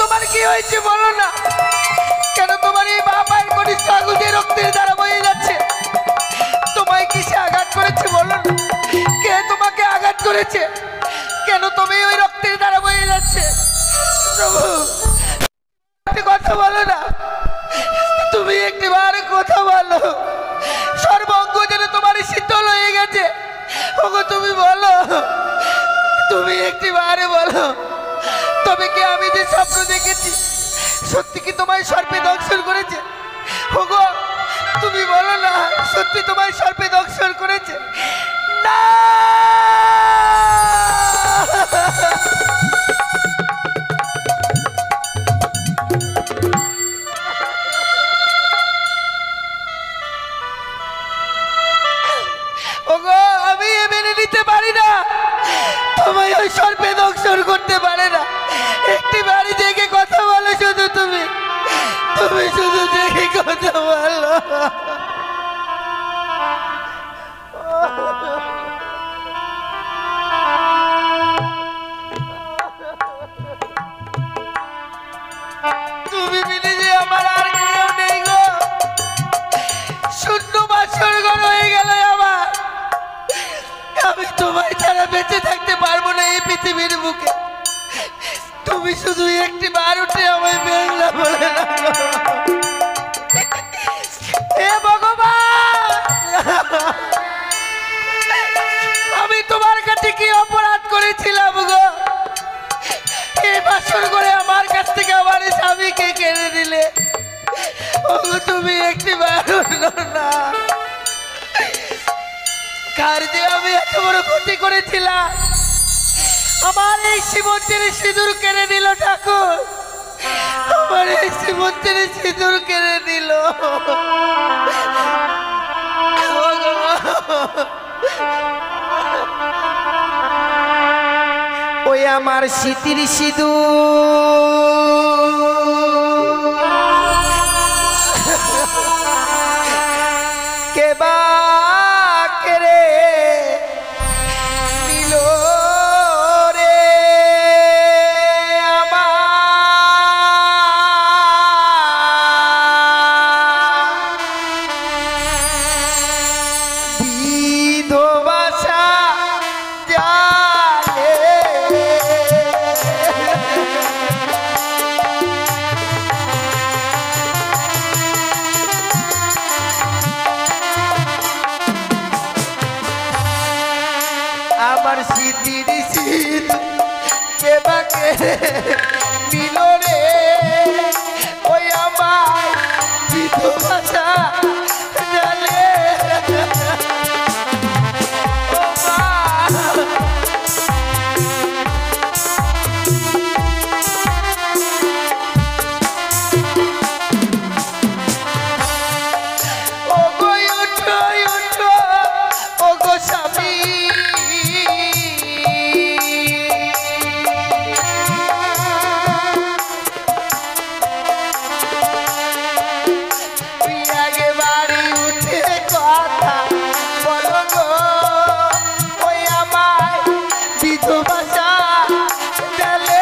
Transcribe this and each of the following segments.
তোমার কি হয়েছে বলো না? কেন তোমার এই বাবার কনিষ্ঠ আগুনে রক্তের ধারা বয়ে যাচ্ছে? তোমায় কিসে আঘাত করেছে বলো না? কে তোমাকে আঘাত করেছে? কেন তুমি ওই রক্তের ধারা বয়ে যাচ্ছে? প্রভু কথা বলো না, তুমি একটিবার কথা বলো। সর্বঙ্গ যেন তোমার শীতল হয়ে গেছে। ওগো তুমি বলো, তুমি একটিবারে বলো, তবে কি আমি যে স্বপ্ন দেখেছি সত্যি কি তোমায় সর্পে দংশন করেছে? ওগো তুমি বলো না, সত্যি তোমায় সর্পে দংশন করেছে না? ওগো আমি মেনে নিতে পারি না, তোমায় ওই সর্পে দংশন করতে পারে না। একটি বাড়ি দেখে কথা বলো শুধু, তুমি শুধু দেখে কথা বলো। তুমি মিলে যে আমার আর কেউ নেই গো, শূন্য বাসর ঘর হয়ে গেল আমার। আমি তোমায় ছাড়া বেঁচে থাকতে পারবো না এই পৃথিবীর বুকে। তুমি শুধু একটি বার উঠে আমায় বেংলা বলে না। হে ভগবান, আমি তোমার কাছে কি অপরাধ করেছিলাম গো? এই বাসর করে আমার কাছ থেকে আমার স্বামীকে কেড়ে দিলে। ওগো তুমি একটি বার উঠলো না। কার যে আমি এত বড় ক্ষতি করেছিলাম? আমার এই সীমন্তের সিঁদুর কেড়ে নিল ঠাকুর, আমার এই সীমন্তের সিঁদুর কেড়ে নিল। ওই আমার স্মৃতির সিঁদুর কেবা কেড়ে নিল রে আমার। বিধবাসা জালে আমার স্মৃতির শীত কেবাকে নিল রে ওই আমার বিধবাসা জালে। ও মা, ওগো উঠো উঠো ওগো স্বামী, আগে বাড়ি উঠে কথা বলো গো ওই আমার বিধবাসা জালে।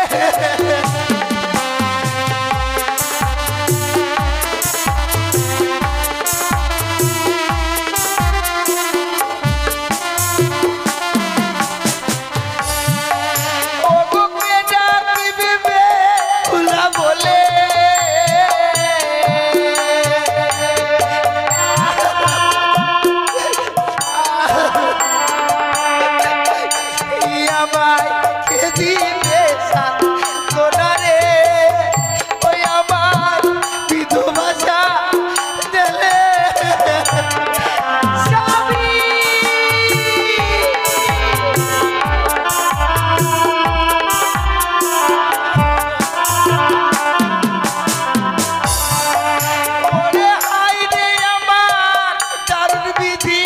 ওগো কে ডাকিবে ভুলা বলে, আমায় কে দিবে সান্ত্বনা রে ওই আমার বিধবাসা জালে। স্বামী ওরে হায় রে আমার দারুণ বিধি,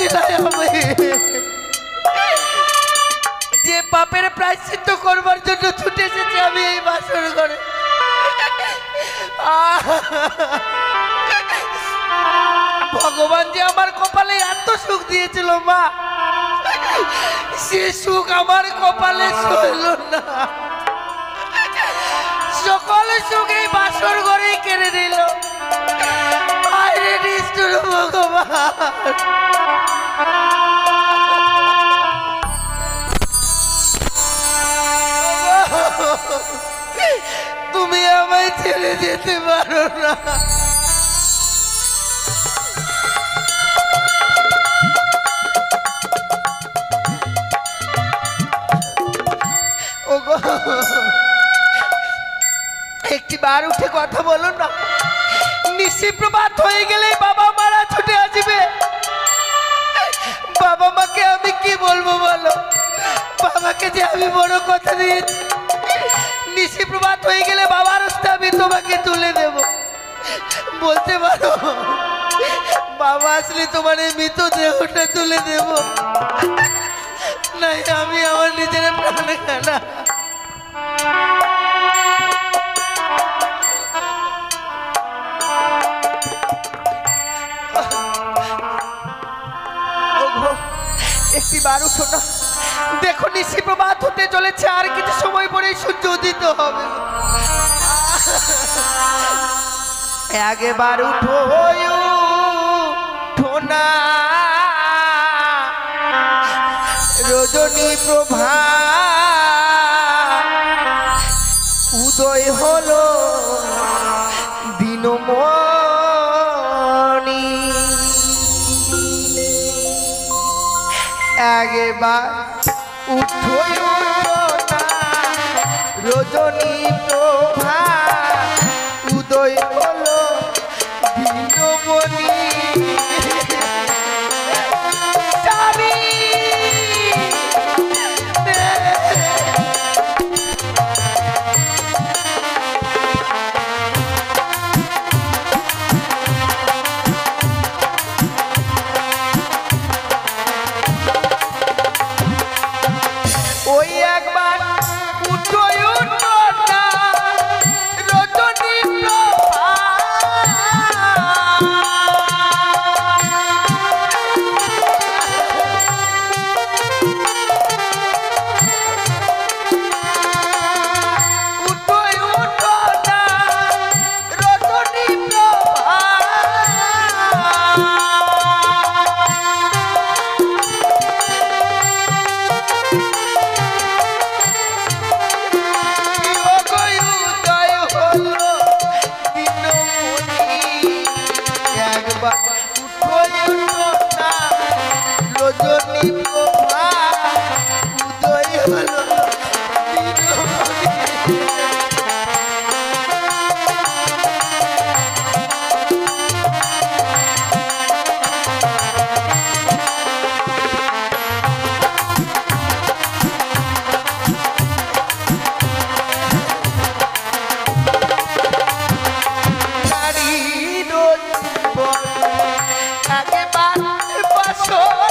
অসিলায় আমি যে পাপের প্রায়শ্চিত্ত করবার জন্য ছুটে এসেছি আমি এই বাসর ঘরে, ভগবান যে আমার কপালে এত সুখ দিয়েছিল মা, সে সুখ আমার কপালে সইল না। সকল সুখ এই বাসর ঘরেই কেড়ে নিল। আরে নিষ্ঠুর ভগবান, তুমি আমায় ছেড়ে যেতে পারো না। একটি বার উঠে কথা বলো না। নিশি প্রভাত হয়ে গেলে বাবা মারা ছুটে আসবে। বাবা মাকে আমি কি বলবো বলো? বাবাকে যে আমি বড় কথা দিয়েছি, নিশি প্রভাত হয়ে গেলে বাবার হস্তে আমি তোমাকে তুলে দেব। বলতে পারো বাবা আসলে তোমার এই মৃত দেহটা তুলে দেব, নাই আমি আমার নিজের প্রাণে খানা। একটি বার উঠো না, দেখো নিশি প্রভাত হতে চলেছে, আর কিছু সময় পরে সূর্য উদিত হবে। একবার উঠো না, রজনী প্রভা উদয় হলো দিনমণি। একবার উঠো না, রজনী প্রভা উদয় হলো দিনমণি। ওই একবার উঠো না, রজনী প্রভা উদয় হলো বাসর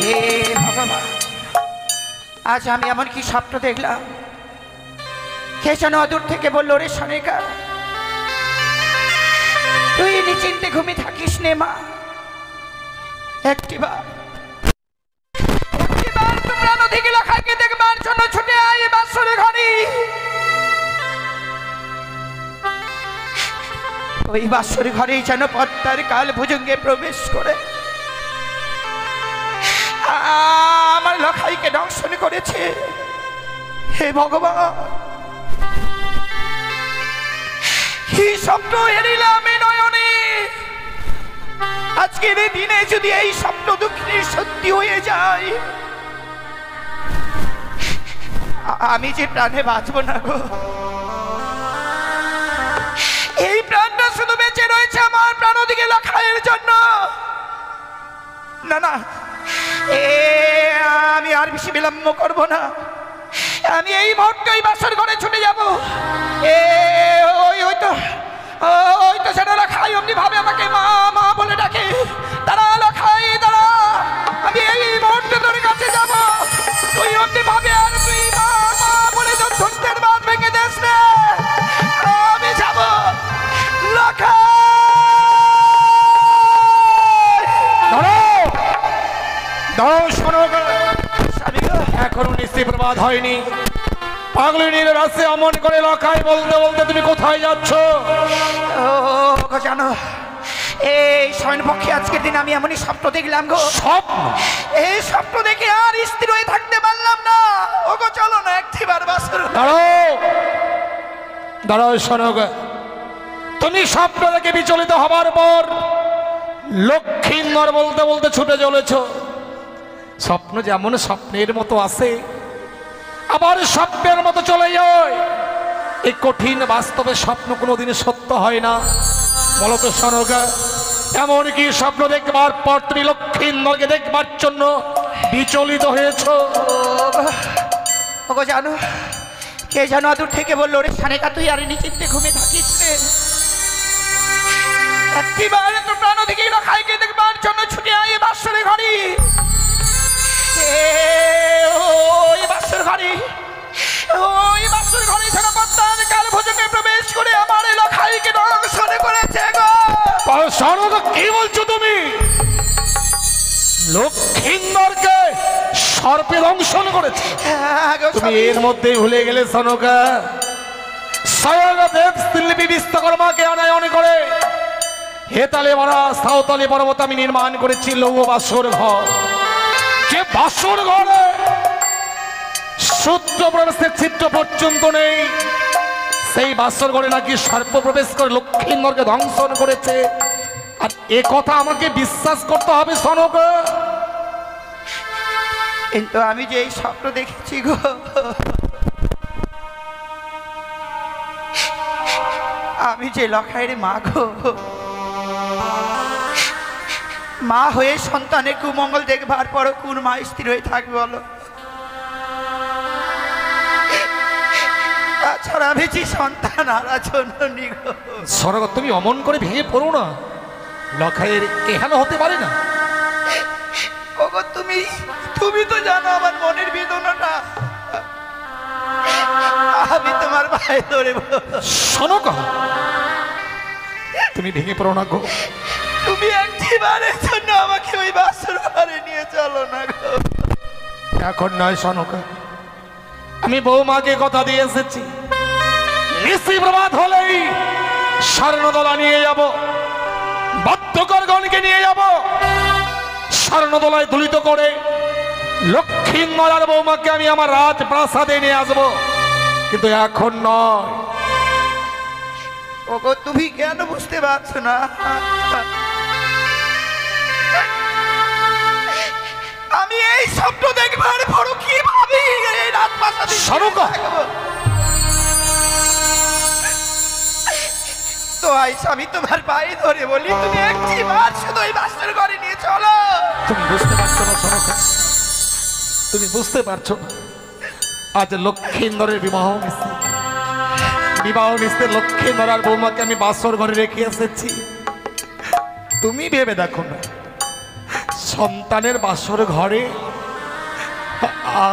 হে ভগবান, আজ আমি এমন কি স্বপ্ন দেখলাম। কে যেন অদূর থেকে বললো, রে সনেকা, তুই নিশ্চিন্তে ঘুমিয়ে থাকিস নে মা। একটিবার তোমরা নদী গেলা খাইকে দেখবার জন্য ছুটে আয় বাসরে ঘরে। ওই বাসরে ঘরেই যেন পদ্মার কাল ভুজঙ্গে প্রবেশ করে আমার লখাইকে দংশন করেছে। হে ভগবান, কি স্বপ্ন এড়িলাম এ নয়নে। আজকের এই দিনে যদি এই স্বপ্ন দুঃখের সত্যি হয়ে যায়, আমি যে প্রাণে বাঁচব না গো। এই প্রাণটা শুধু বেঁচে রয়েছে আমার প্রাণ দিকে লখাইয়ের জন্য। না না, আমি আর বেশি বিলম্ব করব না। আমি এই মুহূর্তেই বাসর ঘরে ছুটে যাব। ওই তো সেটা লখাই অমনি ভাবে আমাকে মা মা বলে ডাকে। তারা লখাই দাঁড়া, আমি এই মুহূর্তে তোর কাছে যাব। তুই অমনি ভাবে আর তুই মা মা বলে যুদ্ধের বাঁধ ভেঙে দেস না। আমি যাব লখাই। এখনো নিশ্চয়ই প্রবাদ হয়নি। পাগলিনীর রাস্তায় অমন করে লখাই বলতে বলতে তুমি কোথায় যাচ্ছ? ও জানো, এই শয়নপক্ষে আজকের দিন আমি এমনই স্বপ্ন দেখলাম গো। স্বপ্ন? এই স্বপ্ন দেখে আর স্থির হয়ে থাকতে পারলাম না। ও গো চলো না একটিবার বাসর। দাঁড়াও দাঁড়াও, শোনো গো, তুমি স্বপ্ন দেখে বিচলিত হবার পর লক্ষ্মীন্দর বলতে বলতে ছুটে চলেছ। স্বপ্ন যেমন স্বপ্নের মতো আসে, আবার স্বপ্নের মতো চলে যায়। এই কঠিন বাস্তবে স্বপ্ন কোনোদিন সত্য হয় না। বলো তো শোনগা, এমন কি স্বপ্ন দেখবার পর তুমি লক্ষ্মীন্দরকে দেখবার জন্য বিচলিত হয়েছ? ওগো জানো, কে জানো দূর থেকে বললো, রে সানেকা তুই আর নিশ্চিন্তে ঘুমিয়ে থাকিস রে। একটিবার তো প্রাণ দিকে লখাইকে দেখবার জন্য ছুটে আয় বাসরে ঘরে। ওই বাসর ঘরে, ওই বাসর ঘরে ছাড়া পদ্মার কাল ভোজনে প্রবেশ করে আমার লখাইকে দংশন করেছে গো। শোনো, কি বলছো তুমি? লক্ষ্মীন্দরকে সর্পে দংশন করেছে? তুমি এর মধ্যেই ভুলে গেলে সনকা, স্বয়ং দেব শিল্পী বিশ্বকর্মাকে আনায়ন করে হেতালে ভরা সাঁওতালি পর্বত আমি নির্মাণ করেছি লৌহ বাসর ঘর। যে বাসর ঘরে সূত্র প্রবেশের চিত্র পর্যন্ত নেই, সেই বাসর ঘরে নাকি সর্প প্রবেশ করে লক্ষ্মীন্দরকে ধ্বংসন করেছে। আর এ কথা আমাকে বিশ্বাস করতে হবে সনক। কিন্তু আমি যে এই স্বপ্ন দেখেছি গো, আমি যে লখাইয়ের মা গো, মা হয়ে সন্তানের কুমঙ্গল দেখবার পরও কোন মা স্থির হয়ে থাকবে বলো? তাছাড়া আমি যে সন্তান হারা জন্য নিগো। সরগ, তুমি অমন করে ভেঙে পড়ো না। লখাইয়ের এহেন হতে পারে না। ওগো তুমি তুমি তো জানো আমার মনের বেদনাটা। আমি তোমার ভাই ধরে শোনো গো, তুমি ভেঙে পড়ো না গো। তুমি একটিবারের জন্য আমাকে ওই বাসর ঘরে নিয়ে চলো না গো। এখন নয় সনকা, আমি বৌমাকে কথা দিয়ে এসেছি, নিশি প্রভাত হলেই স্বর্ণদোলা নিয়ে যাব, বাদ্যকরগণকে নিয়ে যাব, স্বর্ণদোলায় দুলিত করে লক্ষ্মীন্দর আর বৌমাকে আমি আমার রাজপ্রাসাদে নিয়ে আসবো। কিন্তু এখন নয়। ওগো তুমি কেন বুঝতে পারছো না? আমি এই স্বপ্ন দেখবার পর কি ভাবি এই রাজপ্রাসাদে সরকা, তো আইস আমি তোমার পায়ে ধরে বলি, তুমি একটিবার শুধু ওই বাসর ঘরে নিয়ে চলো। তুমি বুঝতে পারছো না সরকা, তুমি বুঝতে পারছো না। আজ লক্ষ্মীন্দরের বিবাহ মিশতে লক্ষ্মীন্দর আর বৌমাকে আমি বাসর ঘরে রেখে এসেছি। তুমি ভেবে দেখো না, সন্তানের বাসর ঘরে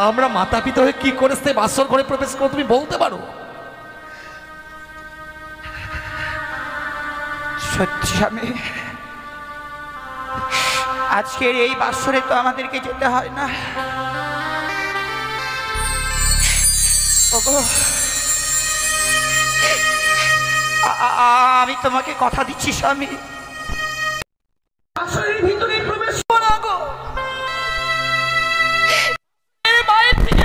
আমরা মাতা পিতা হয়ে কি করে সে বাসর ঘরে প্রবেশ করো তুমি বলতে পারো? সত্যি স্বামী, আজকের এই বাসরে তো আমাদেরকে যেতে হয় না। ওগো, আমি তোমাকে কথা দিচ্ছি স্বামী, বাসরের ভিতরে প্রবেশ করো গো। বাইরে থেকে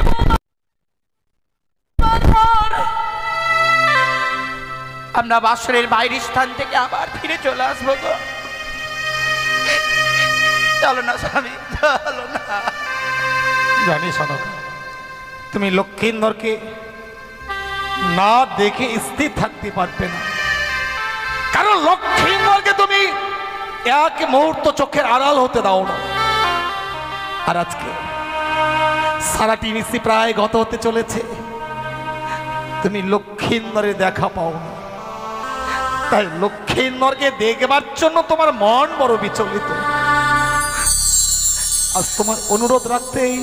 আমরা বাসরের বাইরের স্থান থেকে আবার ফিরে চলে আসবো গো। চলো না স্বামী, চলো না। জানি শোনো, তুমি লক্ষ্মীন্দরকে না দেখে স্থির থাকতে পারবে না, কারণ লক্ষ্মীন্দরকে তুমি এক মুহূর্ত চোখের আড়াল হতে দাও না। আর আজকে সারাটি নিশি প্রায় গত হতে চলেছে, তুমি লক্ষ্মীন্দরের দেখা পাও না। তাই লক্ষ্মীন্দরকে দেখবার জন্য তোমার মন বড় বিচলিত। আজ তোমার অনুরোধ রাখতেই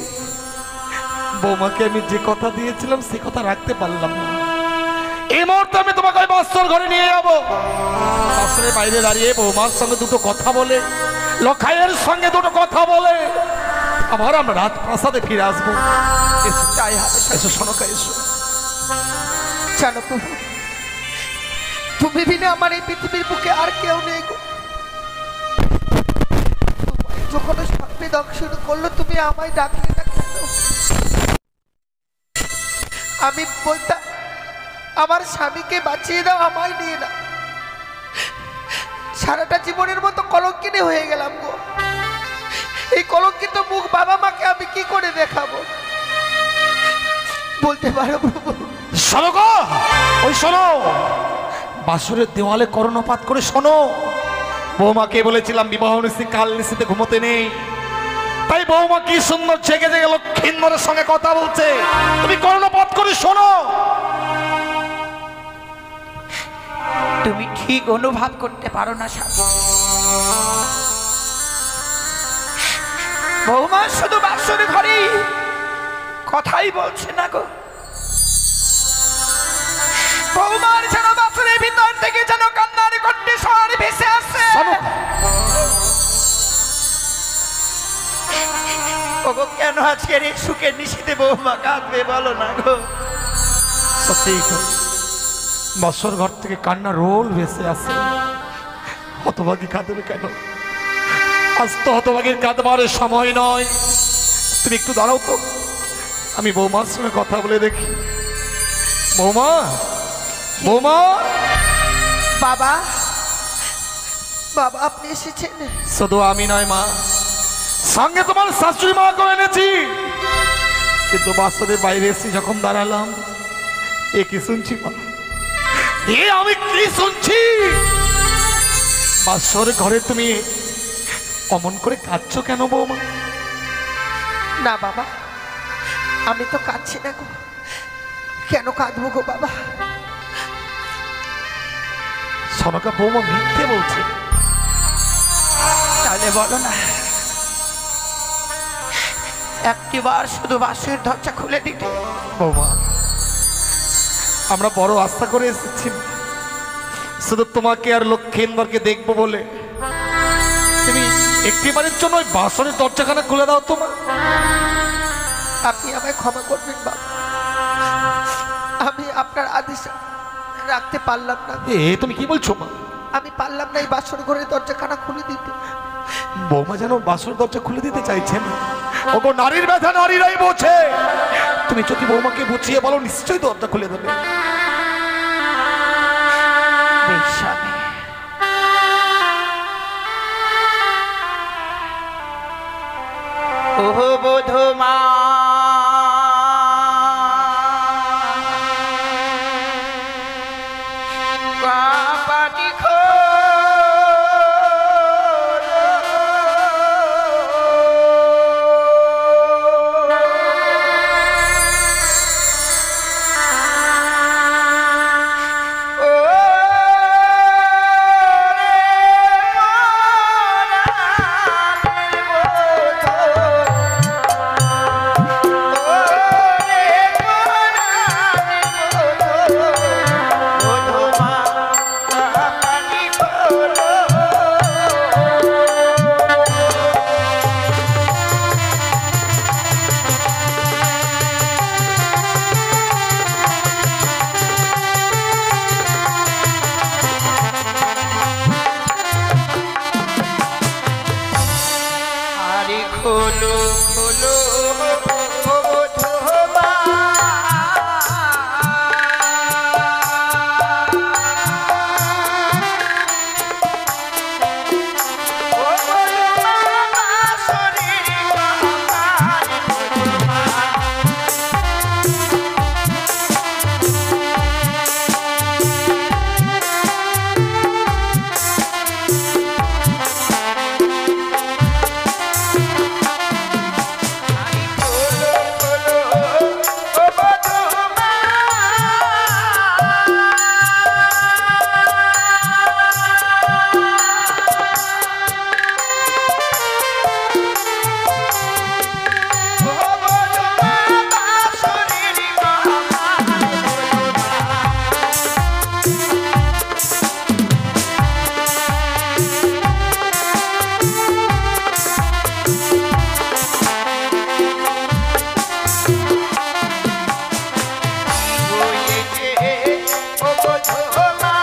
বৌমাকে আমি যে কথা দিয়েছিলাম সে কথা রাখতে পারলাম না। এই মুহূর্তে আমি তোমাকে ওই বাসর ঘরে নিয়ে যাবো। বাসরের বাইরে দাঁড়িয়ে বৌমার সঙ্গে দুটো কথা বলে, লখাইয়ের সঙ্গে দুটো কথা বলে আবার আমরা রাত প্রাসাদে ফিরে আসবো। এসো, তাই হবে। এসো সনকা, এসো। জানো প্রভু, তুমি বিনা আমার এই পৃথিবীর বুকে আর কেউ নেই গো। যখন সাপে দংশন করলো তুমি আমায় ডাকলে না কেন? আমি বলতাম আমার স্বামীকে বাঁচিয়ে দাও, আমায় নিয়ে না। সারাটা জীবনের মতো কলঙ্কিনী হয়ে গেলাম গো। এই কলঙ্কিত মুখ বাবা মাকে আমি কি করে দেখাবো? বলতে পারো প্রভু? শোনো গো, ওই শোনো, বাসরের দেওয়ালে কর্ণপাত করে শোনো। বৌমাকে বলেছিলাম বিবাহ নিশ্চিত কাল নিশ্চিতে ঘুমোতে নেই, তাই বৌমা কি সুন্দর জেগে জেগে লক্ষ্মীন্দরের সঙ্গে কথা বলছে, তুমি কর্ণপাত করে শোনো। তুমি ঠিক অনুভব করতে পারো না স্বামী। বৌমা শুধু বাসরে ঘরে কথাই বলছে না গো। বৌমার যেন বাসরের ভিতর থেকে যেন কান্নার কণ্ঠে স্বর ভেসে আসছে। ওগো, কেন আজকের এই সুখের নিশীথে বৌমা কাঁদবে বলো না গো? সত্যি বাসর ঘর থেকে কান্না রোল ভেসে আসে। হতভাগী কাঁদবে কেন? আজ তো হতভাগীর কাঁদবার সময় নয়। তুমি একটু দাঁড়াও তো, আমি বৌমার সঙ্গে কথা বলে দেখি। বৌমা, বৌমা। বাবা, বাবা আপনি এসেছেন? শুধু আমি নয় মা, সঙ্গে তোমার শাশুড়ি মা করে এনেছি। কিন্তু বাসরের বাইরে এসে যখন দাঁড়ালাম, এ কি শুনছি মা? এ আমি কি শুনছি? বাসর ঘরে তুমি অমন করে কাঁদছো কেন বৌমা? না বাবা, আমি তো কাঁদছি না গো। কেন কাঁদবো গো বাবা? সনকা বৌমা মিথ্যে বলছে। তাহলে বলো না, একটিবার শুধু বাসের দরজা খুলে দিতে। বৌমা, আমরা বড় আশা করে এসেছি শুধু তোমাকে আর লক্ষ্মীন্দরকে দেখবো বলে। তুমি একটিবারের জন্য ওই বাসনের দরজাখানা খুলে দাও তোমার। আপনি আমায় ক্ষমা করবেন বাবা, আমি আপনার আদেশ রাখতে পারলাম না। এ তুমি কি বলছো মা? আমি পারলাম না এই বাসর ঘরের দরজাখানা খুলে দিতে। বৌমা যেন বাসর দরজা খুলে দিতে চাইছেন। ওগো, নারীর ব্যথা নারীরাই বোঝে। তুমি যদি বৌমাকে বুঝিয়ে বলো নিশ্চয়ই দরজা খুলে দেবে। বেশ স্বামী, ও বধূ মা, কাপাটি খোলো খোলো ও বধূমা। ও বধূমা, বাঁশরীর কপাল বধূমা। খোলো খোলো ও বধূমা। ও বধূমা, বাঁশরীর কপাল বধূমা। হয়েছে ও বধূমা।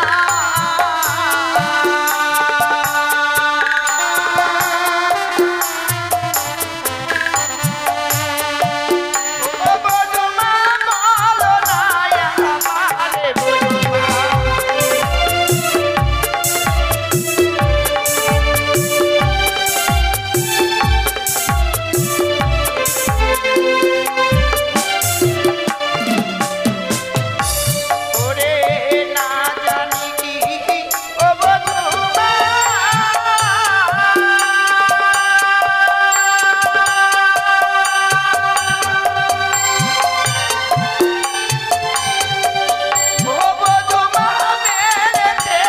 ও বধূমা, বলো না আমারে বধূমা। ওরে না জানি কি ও বধূমা। ও বধূমা, মেরেছে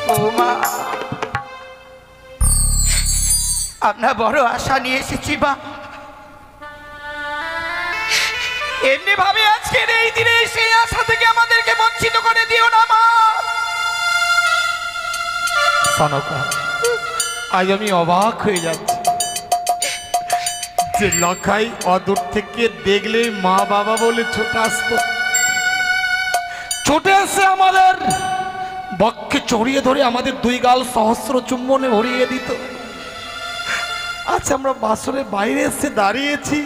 বৌমা, আমরা বড় আশা নিয়ে এসেছি মা। এমনি ভাবে আজকের এই দিনে সেই আশা থেকে আমাদেরকে বঞ্চিত করে দিও না মা। সনকা, আজ আমি অবাক হয়ে যাচ্ছি যে লখাই অদূর থেকে দেখলে মা বাবা বলে ছুটে আসতো, ছুটে এসে আমাদের বক্ষে চড়িয়ে ধরে আমাদের দুই গাল সহস্র চুম্বনে ভরিয়ে দিত। আজ আমরা বাসরে বাইরে এসে দাঁড়িয়েছি,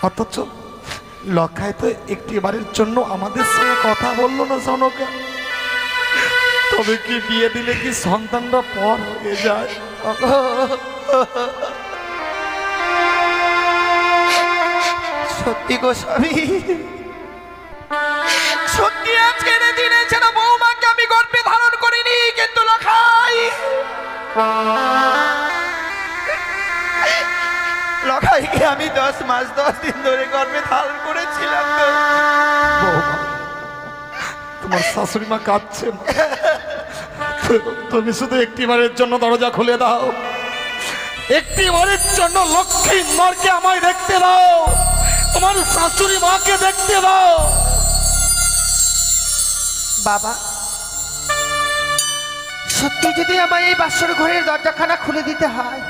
অথচ লখাই তো একটিবারের জন্য আমাদের সঙ্গে কথা বললো না। সনকা, তবে কি বিয়ে দিলে কি সন্তানরা পর হয়ে যায়? সত্যি গো স্বামী, সত্যি আজকের এই দিনে যেন বৌমাকে আমি গর্ভে ধারণ করিনি, কিন্তু লখাই লখাইকে আমি 10 মাস 10 দিন ধরে গর্ভে ধারণ করেছিলাম তো। বৌমা, তোমার শাশুড়ি মা কাঁদছেন, তুমি শুধু একটিবারের জন্য দরজা খুলে দাও, একটিবারের জন্য লক্ষ্মী মারকে আমায় দেখতে দাও, তোমার শাশুড়ি মাকে দেখতে দাও। বাবা, সত্যি যদি আমার এই বাসর ঘরের দরজাখানা খুলে দিতে হয়,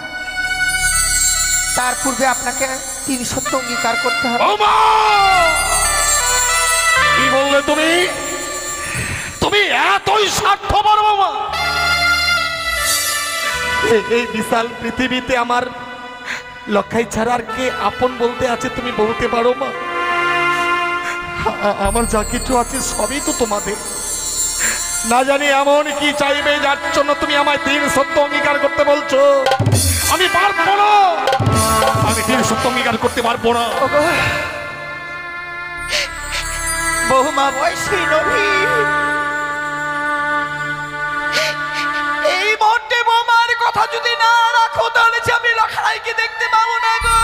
তার পূর্বে আপনাকে 3 সত্য অঙ্গীকার করতে হবে। বৌমা, কি বললে তুমি? তুমি এতই স্বার্থপর বৌমা? এই বিশাল পৃথিবীতে আমার লক্ষাই ছাড়া আর কে আপন বলতে আছে তুমি বলতে পারো মা? আমার যা কিছু আছে সবই তো তোমাদের। না জানি এমন কি চাইবে যার জন্য তুমি আমায় 3 সত্য অঙ্গীকার করতে বলছো। আমি পারবো না, আমি 3 সত্য অঙ্গীকার করতে পারবো না। বহুমা বয়সী নবী, এই মুহূর্তে বৌমার কথা যদি না রাখো তাহলে যে আমি লখাইকে দেখতে পাবো না গো।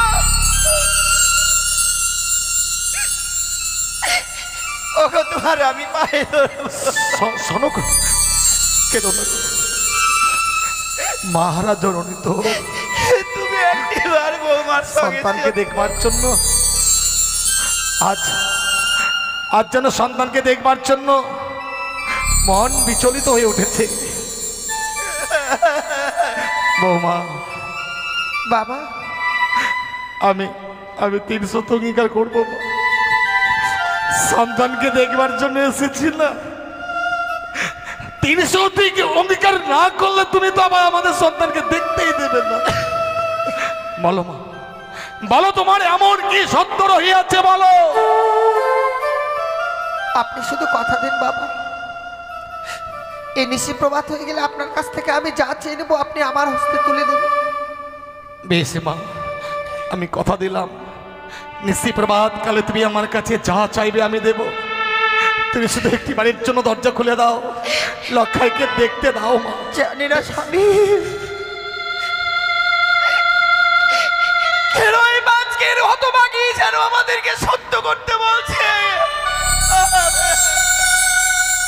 ওগো তোমার আমি পায়ে ধরবো। শোনো, কেঁদো না, মহারাজ জননী তো তুমি একটিবার বৌমার সন্তানকে দেখবার জন্য আজ যেন সন্তানকে দেখবার জন্য মন বিচলিত হয়ে উঠেছে। বৌমা, বাবা, আমি আমি 300 অঙ্গীকার করবো মা। সন্তানকে দেখবার জন্য এসেছি না, 300 অঙ্গীকার না করলে তুমি তো আবার আমাদের সন্তানকে দেখতেই দেবে না। বলো মা, বলো তোমার এমন কি সত্য রহিয়াছে বলো। আপনি শুধু কথা দিন বাবা, এই নিশি প্রভাত হয়ে গেলে আপনার কাছ থেকে আমি যা চেয়ে নেবো আপনি আমার হস্তে তুলে দেবেন। বেশ মা, আমি কথা দিলাম, নিশি প্রভাত কালে তুমি আমার কাছে যা চাইবে আমি দেব। তুমি শুধু একটি বাড়ির জন্য দরজা খুলে দাও, লক্ষাইকে দেখতে দাও মা। জানি না স্বামী, হতভাগী যেন আমাদেরকে সত্য করতে বলছে।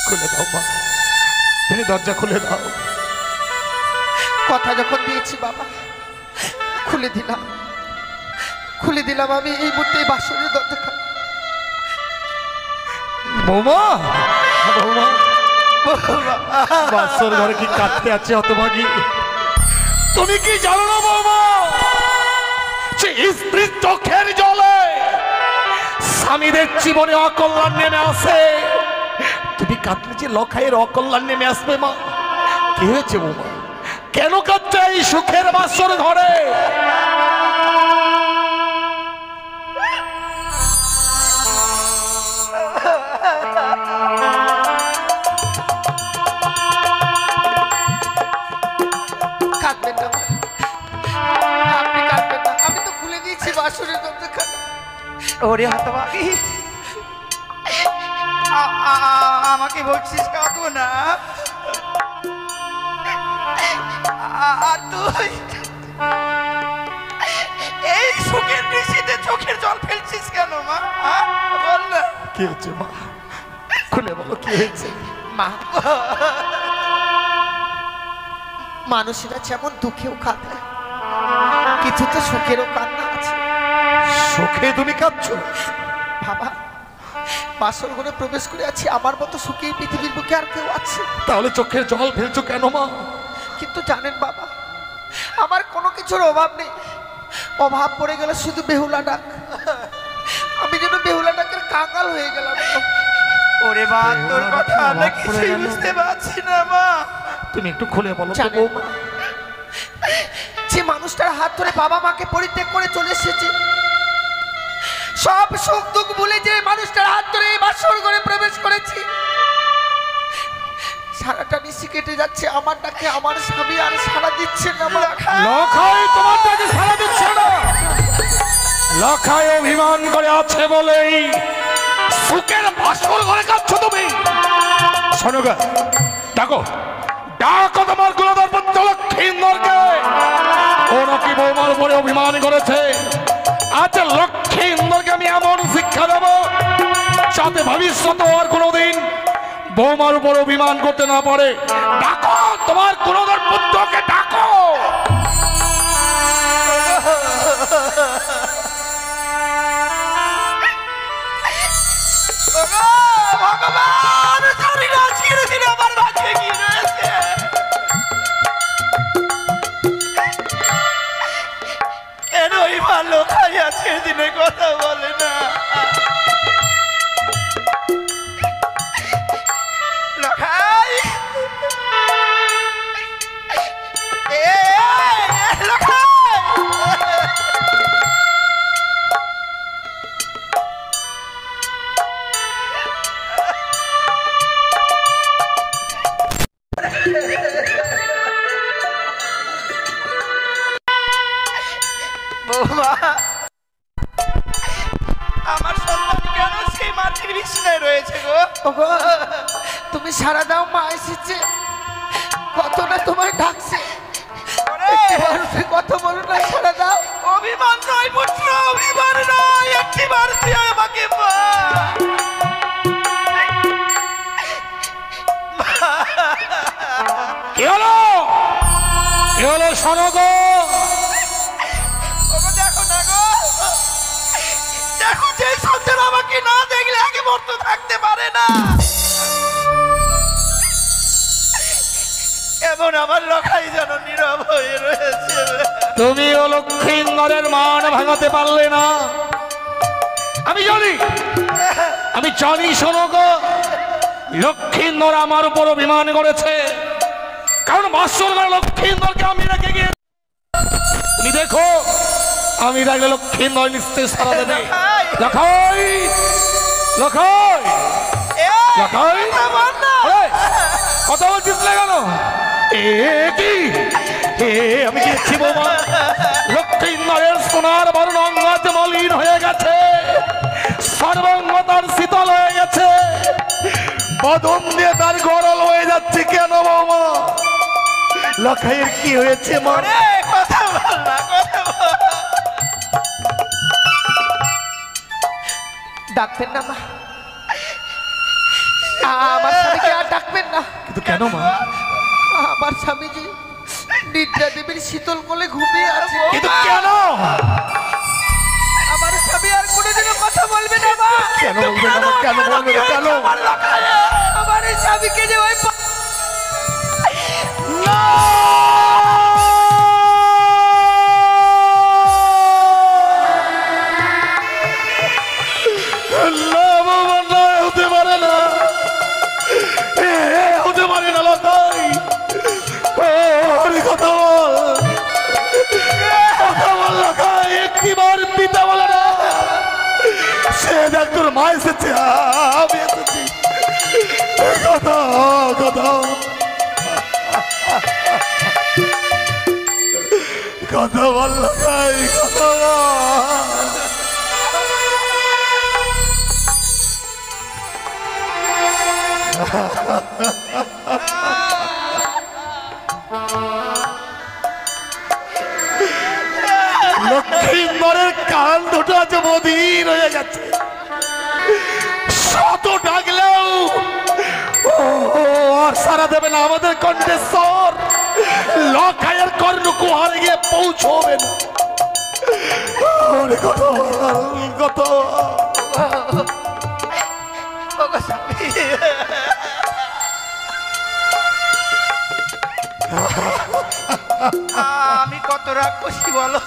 খুলে দাও মা, তুমি দরজা খুলে দাও। কথা যখন দিয়েছি বাবা, খুলে দিলাম, খুলে দিলাম। আমি এই মুহূর্তে বাসনের দরজা। বৌমা, বৌমা, বাসর ঘরে কি কাঁদতে আছে হতভাগী? তুমি কি জানো না বৌমা, যে স্ত্রীর চোখের জলে স্বামীদের জীবনে অকল্যাণ নেমে আসে। তুমি কাঁদলে যে লখাইয়ের অকল্যাণ নেমে আসবে মা। কি হয়েছে বৌমা, কেন কাঁদছে এই সুখের বাসর ঘরে? কাঁদবেন না মা, আপনি কাঁদবেন না, আমি তো খুলে দিয়েছি বাসনের দরজাখানা। ওরে হতভাগী, আমাকে বলছিস কাঁদবো না? আর তুই এই সুখের দৃষ্টিতে চোখের জল ফেলছিস কেন মা? বল না কি হয়েছে মা, খুলে বলো কি হয়েছে মা। মানুষেরা যেমন দুঃখেও কাঁদে, কিছু তো সুখেরও কান্না আছে। সুখে তুমি কাঁদছো? বাবা, বাসর ঘরে প্রবেশ করে আছি, আমার মতো সুখী পৃথিবীর বুকে আর কেউ আছে? তাহলে চোখের জল ফেলছো কেন মা? কিন্তু জানেন বাবা, আমার কোনো কিছুর অভাব নেই, অভাব পড়ে গেলে শুধু বেহুলা ডাক। আমি যেন বেহুলা ডাকের কাঙাল হয়ে গেলাম। ওরে মা, তোর কথা আমি কিছুই বুঝতে পারছি না মা। তুমি একটু খুলে বলো তো জানেন, বৌমা। যে মানুষটার হাত ধরে বাবা মাকে পরিত্যাগ করে চলে এসেছে, সব সুখ দুঃখ ভুলে যে মানুষটার হাত ধরে এই বাসর ঘরে প্রবেশ করেছি, সারাটা নিশি কেটে যাচ্ছে আমার ডাকে আমার স্বামী আর সাড়া দিচ্ছে না। লখাই তোমার ডাকে সাড়া দিচ্ছে না। লখাই অভিমান করে আছে বলেই সুখের বাসর ঘরে কাঁদছো তুমি। শোনো গো, ডাকো ডাকো তোমার গুণধর পুত্র লক্ষ্মীন্দরকে। ও নাকি বৌমার উপরে অভিমান করেছে। আজ লক্ষ্মীন্দরকে আমি এমন শিক্ষা দেব যাতে ভবিষ্যতে আর কোনোদিন বৌমার উপর অভিমান করতে না পারে। ডাকো তোমার গুণধর পুত্রকে, ডাকো। ভগবান, জানি না আজকের দিনে আমার ভাগ্যে কি রয়েছে। কেন এই ভালো খাই আজকের দিনে কথা বলে না? লখাই, লখাই, আমার সন্তান কেন সেই মাটির বিছানায় রয়েছে গো? তুমি সারা দাও, মা এসেছে, কতটা তোমায় ডাকছে, কথা বলো না, সারা দাও। অভিমান নয় পুত্র, অভিমান নয়, একটিবার তুই আমাকে মা। কি হলো, কি হলো? শোনো গো, দেখো না গো, দেখো যে সন্তান আমাকে না দেখলে আগে মরতে থাকতে পারে না, এমন আমার লখাই যেন নীরব হয়ে রয়েছে। তুমিও লক্ষ্মীন্দরের মান ভাঙাতে পারলে না। আমি জানি শোনো গো, লক্ষ্মীন্দর আমার উপর অভিমান করেছে, কারণ বাসর ঘরে লক্ষ্মীন্দরকে আমি রেখে গিয়ে তুমি দেখো, আমি রাখলে লক্ষ্মীন্দর নিশ্চয় সারা দেবে। লখাই লখাই লখাই, কথা বলছিস না কেন? কি আমি কি দেখছি বৌমা, লক্ষ্মীন্দরের সোনার বরণ অঙ্গাজ মলিন হয়ে গেছে, সর্বঙ্গ তার শীতল হয়ে গেছে, বদন দিয়ে তার গরল হয়ে যাচ্ছে। কেন বৌমা, লখাইয়ের কি হয়েছে? মনে কথা বল না, কথা বল। ডাকবেন না মা, আমার স্বামীকে আর ডাকবেন না। কিন্তু কেন মা? আমার স্বামীজি নিদ্রা দেবীর শীতল কোলে ঘুমিয়ে আছে। কিন্তু কেন? আমার স্বামী আর কোনোদিনও কথা বলবে না মা। কেন বলবে না? কেন বলবে না? কেন? আমার এই স্বামীকে যে ওই না, হতে পারে না, হতে পারে না। লতাই কথা বল, কথা বল লতাই, একটিবার পিতা বলে না। সে দেখ তোর মা এসেছে, আমি এসেছি, কথা কথা কথা বল লতাই, কথা বল। লক্ষ্মীন্দরের কান দুটো আজ বধির হয়ে গেছে, শত ডাকলেও আর সারা দেবে না আমাদের কণ্ঠেশ্বর। লখাইয়ের কর্ণকুহারে গিয়ে পৌঁছবেন। কত কত আমি কত রাগ করছি বলো।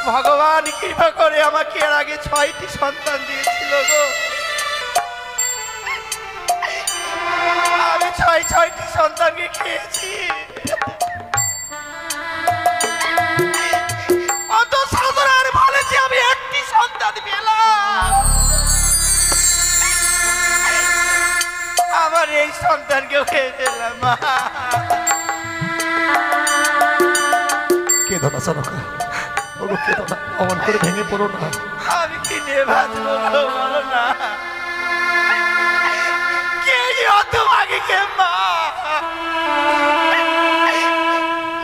ভগবান কৃপা করে আমাকে এর আগে 6টি সন্তান দিয়েছিল গো। আমি 6টি সন্তানকে খেয়েছি, অত সাধারণ বলেছি আমি একটি সন্তান পেলাম। আমার এই সন্তানকেও খেয়ে ফেললাম। কেঁদো না সনকা, ওগো কেঁদো না, অমন করে ভেঙে পড়ো না। আমি কি নিয়ে বাঁচবো বলো না? কে অত আগে কে মা,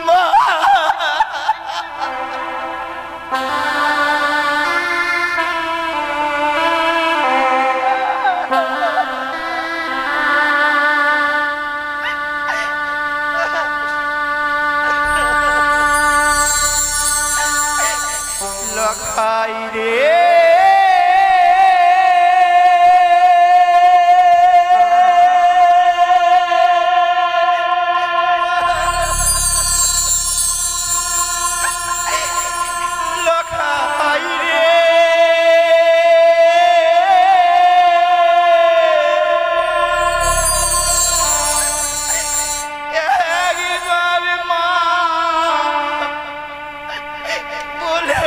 মা লখাই রে, লখাই রে, একবার মা বলে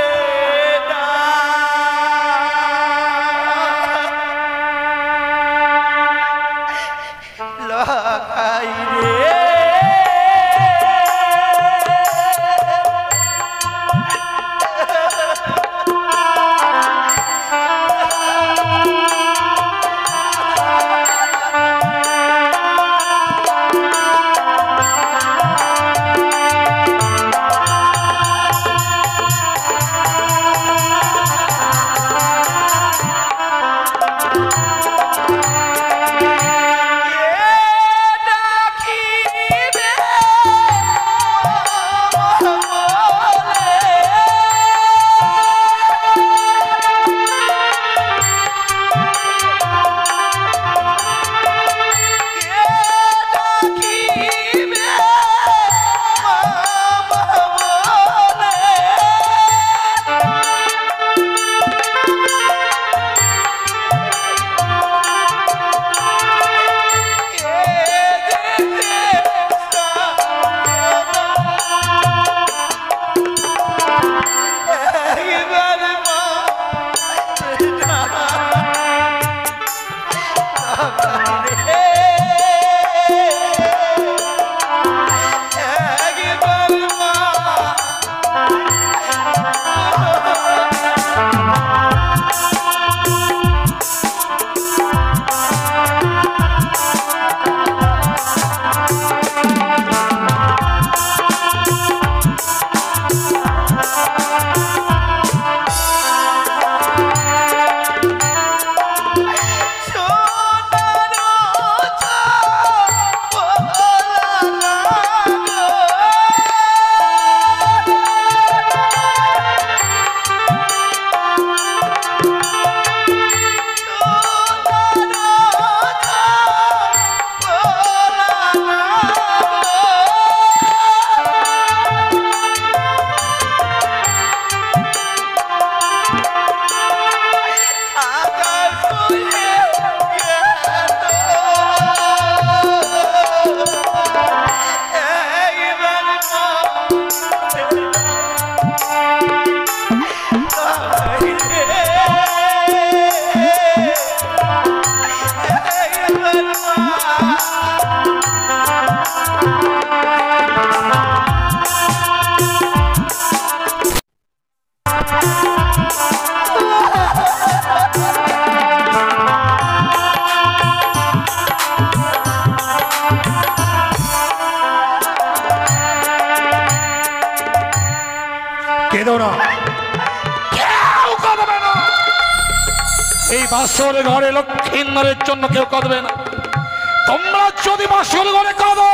কেঁদো না, কেউ কাঁদবে না। এই বাসর ঘরে লক্ষ্মীন্দরের জন্য কেউ কাঁদবে না। তোমরা যদি বাসর ঘরে কাঁদো,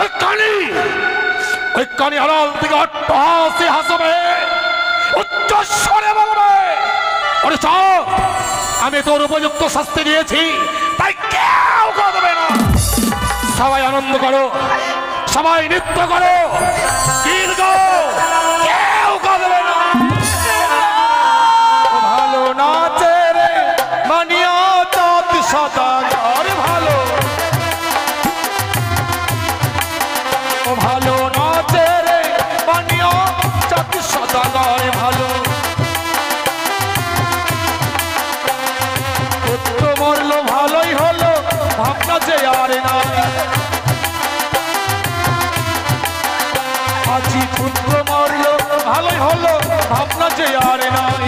ওই কানি আড়াল থেকে অট্টহাসি হাসবে, উচ্চস্বরে বলবে, ওরে চল, আমি তোর উপযুক্ত শাস্তি দিয়েছি, তাই কেউ কাঁদবে না। সবাই আনন্দ করো, সবাই নৃত্য করো, গীত গাও, কেউ কাঁদবে না। ভালো নাচে রে মানিয়া চাঁদ সদাগর, ভালো ভালো নাচে রে মানিয়া চাঁদ সদাগর, ভালো পুত্র মরলো ভালোই হলো, ভাবনা যে আর নাই। আজি পুত্র মরলো ভালোই হলো, ভাবনা যে আর নাই।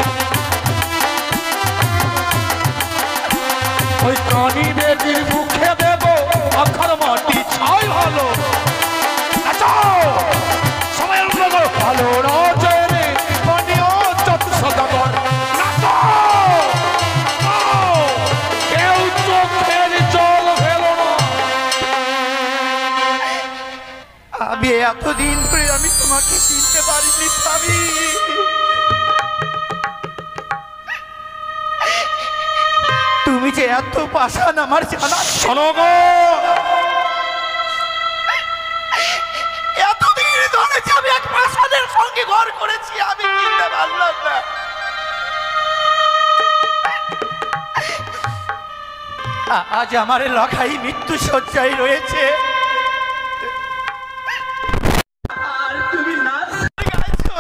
ওই কানি বেটির মুখে দেব আখার মাটি ছাই, ভালো সময় ভালো রাজে রে মানিয়া চাঁদ সদাগর, কেউ চোখের জল ফেলো না। আমি এতদিন ধরে আমি তোমাকে চিনতে পারিনি স্বামী। তুমি যে এত পাষাণ আমার জানা। শোনো গো, এতদিন ধরে যে আমি এক পাষাণের সঙ্গে ঘর করেছি, আমি চিনতে পারলাম না। আজ আমার লখাই মৃত্যু শয্যায় রয়েছে, আর তুমি নাচ গাইছো।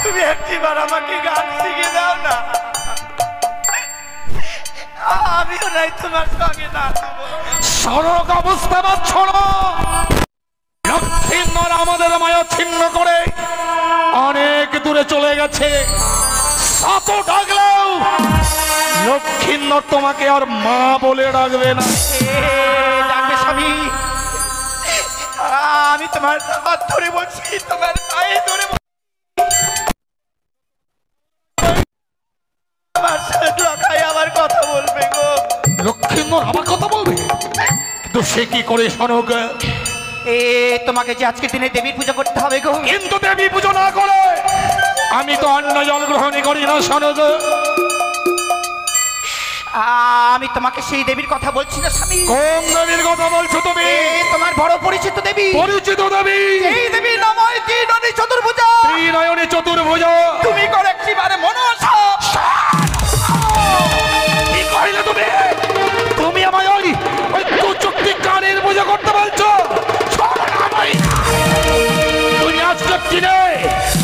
তুমি একটিবার আমাকে গান শিখে দাও না, আমিও নাই তোমার সঙ্গে নাচবো। সড়ক অবস্থা পাচ্ছ না, লক্ষ্মীন্দর আমাদের মায়া ছিন্ন করে অনেক দূরে চলে গেছে। সাত ডাকলেও লক্ষ্মীন্দর তোমাকে আর মা বলে ডাকবে না। ডাকবে স্বামী, আমি তোমার হাত ধরে বলছি, তোমার পায়ে ধরে আমার সাথে লখাই আমার কথা বলবে গো। লক্ষ্মীন্দর আমার কথা বলবে, কিন্তু সে কি করে শোনক? তোমাকে যে আজকের দিনে দেবীর পূজা করতে হবে গো। কিন্তু দেবী পুজো না করে আমি তো অন্ন জল গ্রহণই করি না। শোনক, আমি তোমাকে সেই দেবীর কথা বলছি না স্বামী। কোন দেবীর কথা বলছো তুমি? তোমার বড় পরিচিত দেবী। পরিচিত দেবী? এই দেবীর নাম হয় ত্রিনয়নী চতুর্ভুজা। ত্রিনয়নী চতুর্ভুজা? তুমি করে একটিবারে মনসা। কি কইলে তুমি? তুমি আমায় ওই কুচুক্তি কানের পূজা করতে বলছো? তুমি আজকে দিনে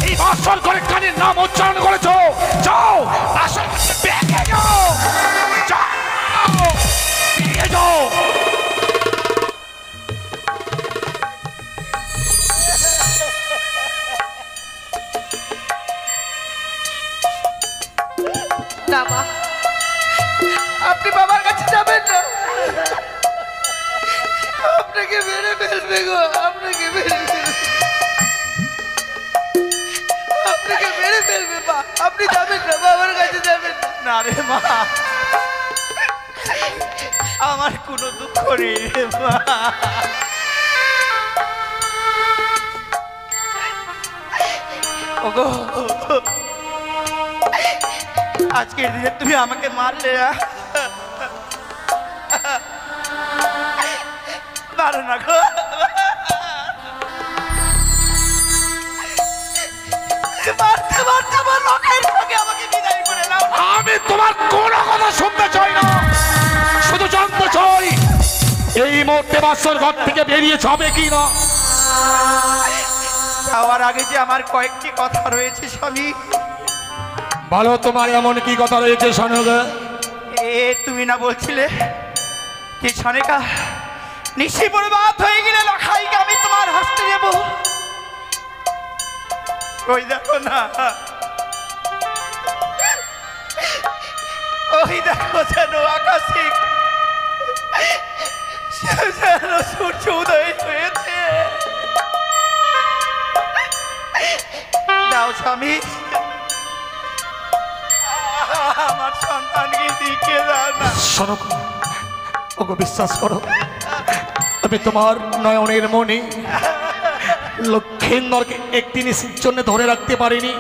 এই বাসর করে কানের নাম উচ্চারণ করেছো। যাও বাসর বেঁকে যাও, যাও বেরিয়ে যাও। না মা, আপনি বাবার কাছে যাবেন না, আপনাকে মেরে ফেলবে গো, আপনাকে মেরে ফেলবে, আপনাকে মেরে ফেলবে মা। আপনি যাবেন না, বাবার কাছে যাবেন না। না রে মা, আমার কোনো দুঃখ নেই রে মা। ওগো, আজকের দিনে তুমি আমাকে মারলে, মারো না গো। মারতে মারতে আমার লোকের সঙ্গে আমাকে বিদায় করে নাও। আমি তোমার কোনো কথা শুনতে চাই না, শুধু জানতে চাই এই মুহূর্তে বাসর ঘর থেকে বেরিয়েছে হবে কি না। যাওয়ার আগে যে আমার কয়েকটি কথা রয়েছে স্বামী। বলো, তোমার এমন কি কথা রয়েছে? শোনো গে, তুমি না বলছিলে যে সনেকা নিশি বরবাদ হয়ে গেলে লখাইকে আমি তোমার হাসতে দেব। করছো না। ওই দেখো যেন আকাশে যেন সূর্য উদয় হয়েছে। দাও স্বামী, আমার সন্তানকে দিকে দাও না। শোনো ওকে, বিশ্বাস করো, আমি তোমার নয়নের মনে লক্ষ্মীন্দরকে একটি নিশির জন্য ধরে রাখতে পারিনি।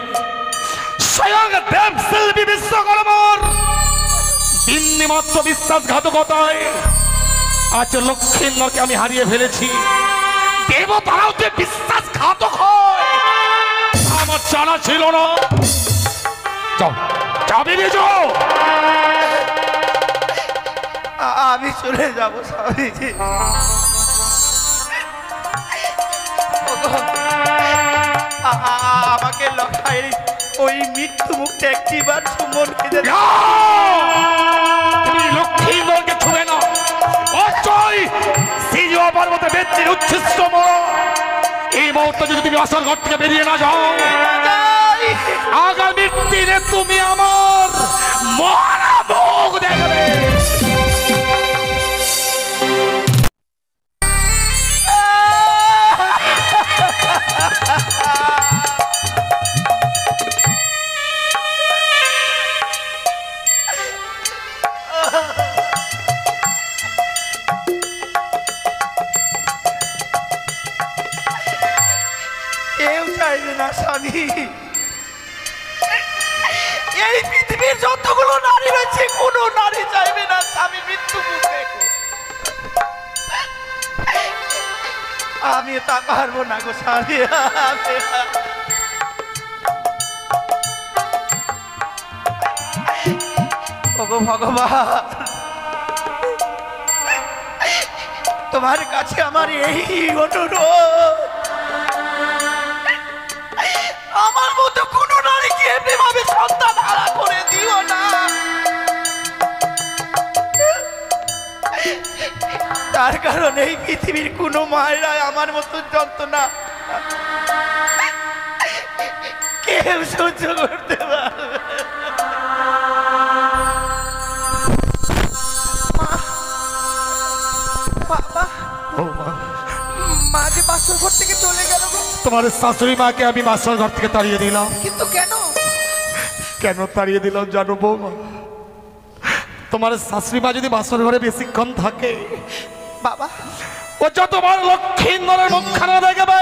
স্বয়ং দেবশিল্পী বিশ্বকর্মার দিননি মাত্র বিশ্বাসঘাতকতায় আজ লক্ষ্মীন্দরকে আমি হারিয়ে ফেলেছি। দেবতারাও যে বিশ্বাসঘাতক হয় আমার জানা ছিল না। যাও যাও, বেরিয়ে যাও। আমি চলে যাবো স্বামীজি। আমাকে লখাই ওই মৃত্যু মুখে একটিবার চুম্বন খেতে দাও। তুমি লক্ষ্মীন্দরকে ছুঁবে না। অজয় সিজুয়া পর্বতে ব্যক্তির উচ্ছিষ্ট মরা। এই মুহূর্তে যদি তুমি আসল ঘর থেকে বেরিয়ে না যাও, আগামী দিনে তুমি আমার মরা মুখ দেখবে। কেউ চাইবে না স্বামী, এই পৃথিবীর যতগুলো নারী রয়েছে কোনো নারী চাইবে না স্বামী মৃত্যু মুখ দেখো। আমি তা পারবো না গো স্বামী। ওগো ভগবান, তোমার কাছে আমার এই অনুরোধ, আমার মতো কোন নারীকে এমনি ভাবে সন্তান হারা করে দিও না। তার কারণ এই পৃথিবীর কোনো মায়েরা আমার মতো যন্ত্রণা কেউ সহ্য করতে পারবে। মা যে বাসর ঘর থেকে চলে গেল গো। তোমার শাশুড়ি মাকে আমি বাসর ঘর থেকে তাড়িয়ে দিলাম। কিন্তু কেন? কেন তাড়িয়ে দিলাম জানো বৌমা? তোমার শাশুড়ি মা যদি বাসর ঘরে বেশিক্ষণ থাকে, বাবা, ও যতবার লক্ষ্মীন্দরের মুখখানা দেখবে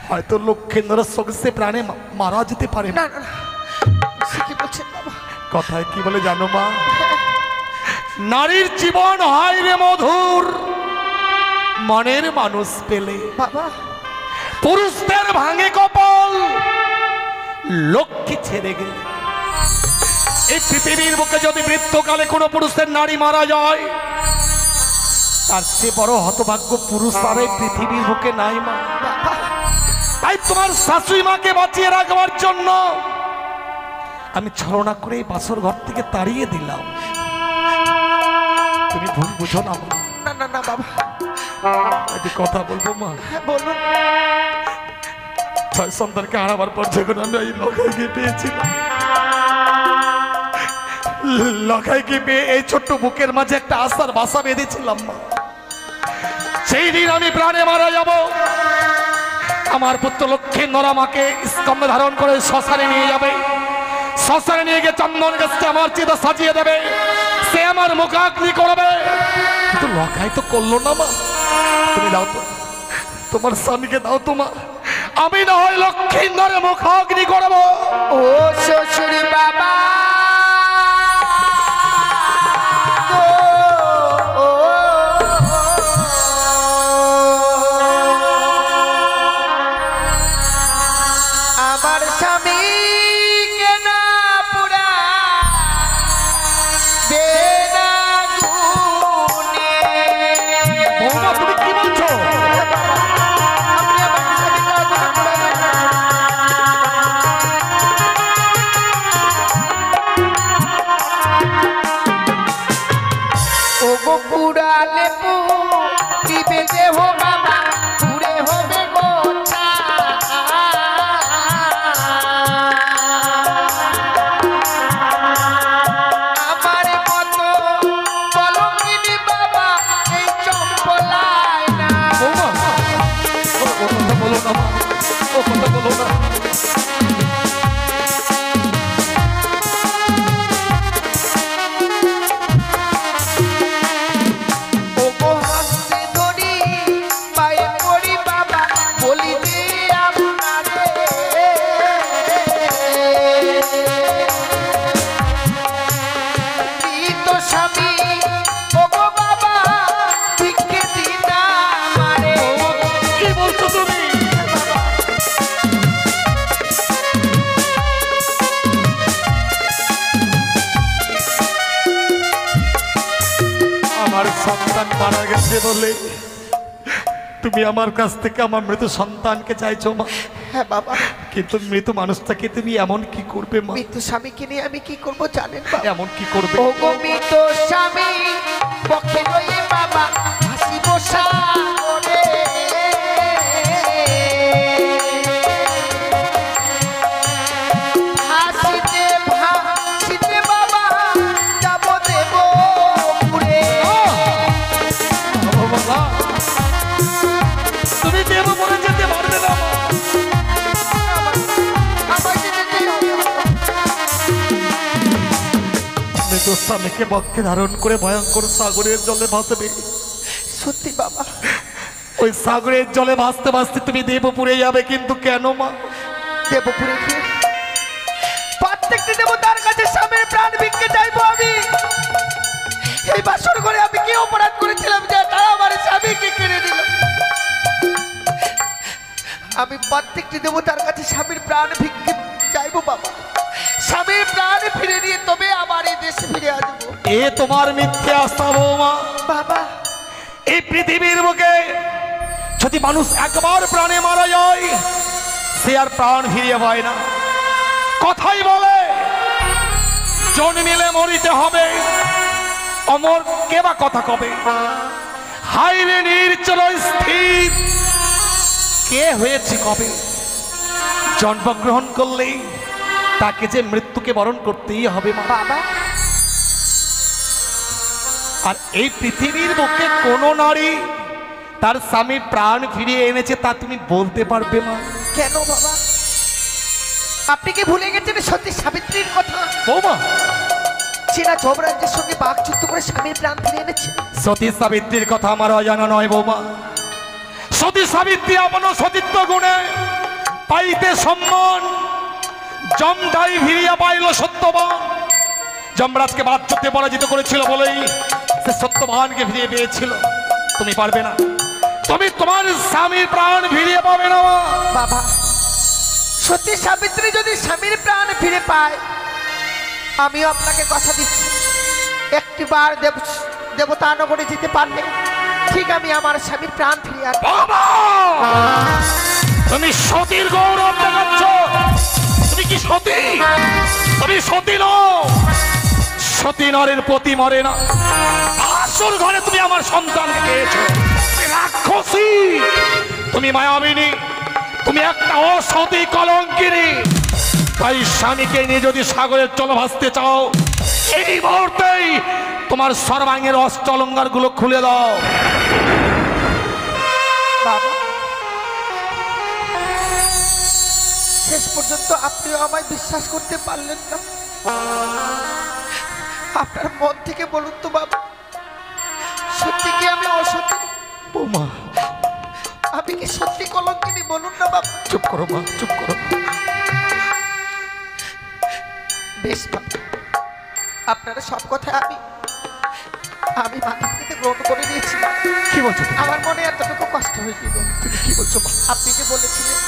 হয়তো লক্ষ্মীন্দরের সঙ্গে প্রাণে মারা যেতে পারে না। না না, কি বলছেন বাবা? কথায় কি বলে জানো মা? নারীর জীবন হয় রে মধুর মনের মানুষ পেলে। বাবা, পুরুষদের ভাঙে কপাল লক্ষ্মী ছেড়ে গেলে। এই পৃথিবীর বুকে যদি মৃত্যুকালে কোনো পুরুষের নারী মারা যায়, তার চেয়ে বড় হতভাগ্য পুরুষ আর এই পৃথিবীর বুকে নাই মা। তাই তোমার শাশুড়ি মাকে বাঁচিয়ে রাখবার জন্য আমি ছলনা করে এই বাসর ঘর থেকে তাড়িয়ে দিলাম। তুমি ভুল বুঝো না মা। না না না বাবা, একটি কথা বলবো মা? বলুন। ছয় সন্তানকে হারাবার পর যখন আমি এই লখাইকে পেয়েছিলাম, লখাইকে পেয়ে এই ছোট্ট বুকের মাঝে একটা আশার বাসা বেঁধেছিলাম মা। সেই দিন আমি প্রাণে মারা যাব, আমার পুত্র লক্ষ্মীন্দর আমাকে স্কন্ধে ধারণ করে শ্মশানে নিয়ে যাবে। শ্মশানে নিয়ে গিয়ে চন্দন গাছটা আমার চিতা সাজিয়ে দেবে, সে আমার মুখাগ্নি করবে। কিন্তু লখাই তো করলো না মা। তুমি দাও তো, তোমার স্বামীকে দাও তো মা, আমি না হয় লক্ষ্মীন্দরের মুখাগ্নি করবো। ও শ্বশুর বাবা, আমার স্বামী কেন পুরা দেনা গুনে। বৌমা তুমি কি বলছো? আপনি আমার স্বামীকে আগুনে পোড়াবেন না। ওগো পুরালে দিবে দেহ বাবা, পুরে হবে গোছা। মারা গেছে বলে তুমি আমার কাছ থেকে আমার মৃত সন্তানকে চাইছো মা। হ্যাঁ বাবা, কিন্তু মৃত মানুষটাকে তুমি এমন কি করবে মা? মৃত স্বামীকে নিয়ে আমি কি করব জানেন বাবা? এমন কি করবে? ও গো মৃত স্বামী পক্ষে রয়ে বাবা হাসিব সাগরে, হাসিতে ভাসিতে বাবা যাব দেব পুরে। তুমি দেব বলে যেতে পারবে না। মৃত স্বামীকে বক্ষে ধারণ করে ভয়ঙ্কর সাগরের জলে ভাসবে। সত্যি বাবা? ওই সাগরের জলে ভাসতে ভাসতে তুমি দেবপুরে যাবে, কিন্তু কেন মা? দেবপুরে গিয়ে প্রত্যেকটি দেবতার কাছে স্বামীর প্রাণ ভিক্ষে চাইবো আমি। এই বাসর ঘরে আমি কি অপরাধ করেছিলাম যে তারা আমার স্বামীকে কেড়ে দিল? আমি প্রত্যেকটি দেবতার কাছে স্বামীর প্রাণ ভিক্ষে চাইবো বাবা। স্বামীর প্রাণ ফিরে নিয়ে তবে আমার এই দেশে ফিরে আসবো। এ তোমার মিথ্যে আস্থা বৌমা। বাবা, এই পৃথিবীর বুকে যদি মানুষ একবার প্রাণে মারা যায় সে আর প্রাণ ফিরিয়ে পায় না। কথাই বলে জন্মিলে মরিতে হবে, অমর কে বা কথা কবে? হাইরে নির্চল স্থির কে হয়েছে কবে? জন্মগ্রহণ করলেই তাকে যে মৃত্যুকে বরণ করতেই হবে মা। বাবা, আর এই পৃথিবীর বুকে কোনো নারী তার স্বামী প্রাণ ফিরিয়ে এনেছে তা তুমি বলতে পারবে মা? কেন বাবা? আপনি কি ভুলে গেছেন সতী সাবিত্রীর কথা? বৌমা, চীনা যমরাজ্যের সঙ্গে বাকযুদ্ধ করে স্বামীর প্রাণ ফিরে এনেছে। সতী সাবিত্রীর কথা আমার অজানা নয় বৌমা। সতী সাবিত্রী আপন সতীত্ব গুণে পাইতে সম্মান, যমটাই ফিরিয়া পাইল সত্যবান। যমরাজকে বাচ্চাতে পরাজিত করেছিল বলেই সে সত্যবানকে ফিরিয়ে পেয়েছিল। তুমি পারবে না, তুমি তোমার স্বামীর প্রাণ ফিরিয়ে পাবে না মা। বাবা, সতী সাবিত্রী যদি স্বামীর প্রাণ ফিরে পায়, আমিও আপনাকে কথা দিচ্ছি একটিবার দেবতা নগরে যেতে পারলে ঠিক আমি আমার স্বামীর প্রাণ ফিরিয়ে আনবো। বাবা, তুমি সতীর গৌরব দেখাচ্ছ। তুমি কি সতী? তুমি সতী নও। সতী নরের পতি মরে না। আসল ঘরে তুমি আমার সন্তানকে খেয়েছ। তুমি রাক্ষসী, তুমি মায়াবিনী, তুমি একটা অসতী কলঙ্কিনী। তাই স্বামীকে নিয়ে যদি সাগরের চল ভাসতে চাও, এই মুহূর্তেই তোমার সর্বাঙ্গের অষ্টলঙ্গার গুলো খুলে দাও। বাবা, শেষ পর্যন্ত আপনিও আমায় বিশ্বাস করতে পারলেন না। আপনার মন থেকে বলুন তো বাবা, সত্যি কি আমি অসতী? বৌমা, আমি কি সত্যি কলঙ্কিনী? বলুন না বাবা। চুপ করো মা, চুপ করো। বেশ বাবা, আপনারা সব কথা আমি মাথা থেকে গ্রহণ করে নিয়েছি। কি বলছো? আমার মনে এতটুকু কষ্ট হয়েছিল। তুমি কি বলছো মা? আপনি যে বলেছিলেন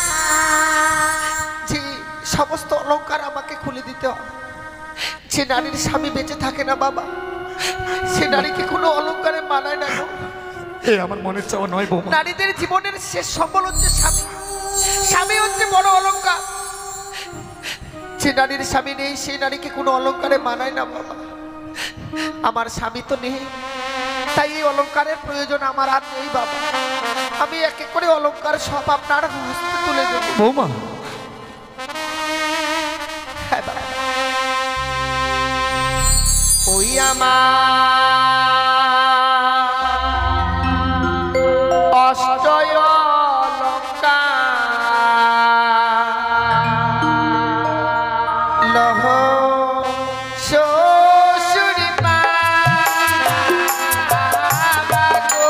যে সমস্ত অলংকার আমাকে খুলে দিতে হবে, যে নারীর স্বামী বেঁচে থাকে না বাবা, সে নারীকে কোনো অলংকারে মানায় না গো। এ আমার মনের চাওয়া নয় বৌমা। নারীদের জীবনের শেষ সম্বল হচ্ছে স্বামী। স্বামী হচ্ছে বড় অলংকার। যে নারীর স্বামী নেই সেই নারীকে কোনো অলংকারে মানায় না বাবা। আমার স্বামী তো নেই, তাই এই অলংকারের প্রয়োজন আমার আর নেই বাবা। আমি এক এক করে অলংকার সব আপনার হস্তে তুলে দেব বৌমা। হ্যাঁ বাবা। ওই আমার অষ্টয় অলংকার লহ শ্বশুরি মা গো।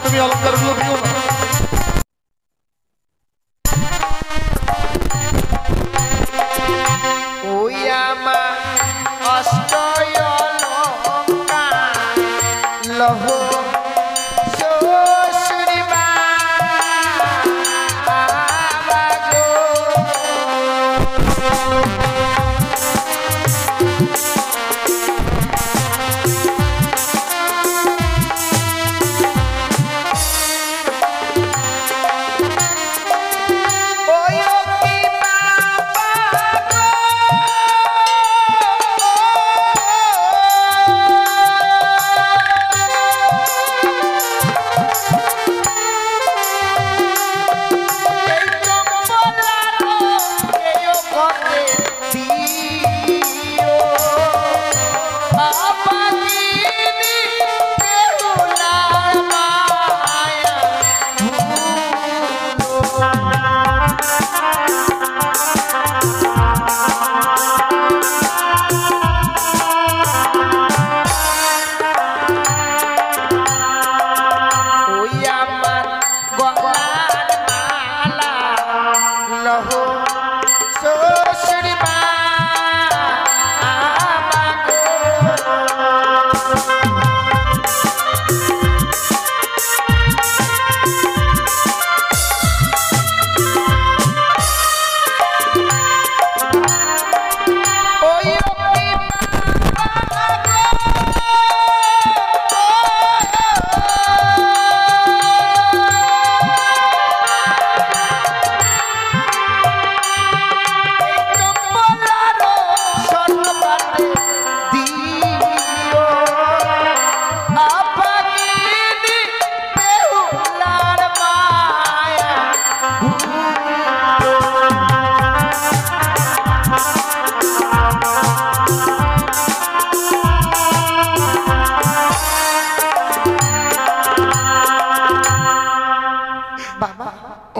তুমি অলঙ্কারগুলো দিও না। ওই আমার অষ্টয় অলংকার লহ শ্বশুরি মা গো।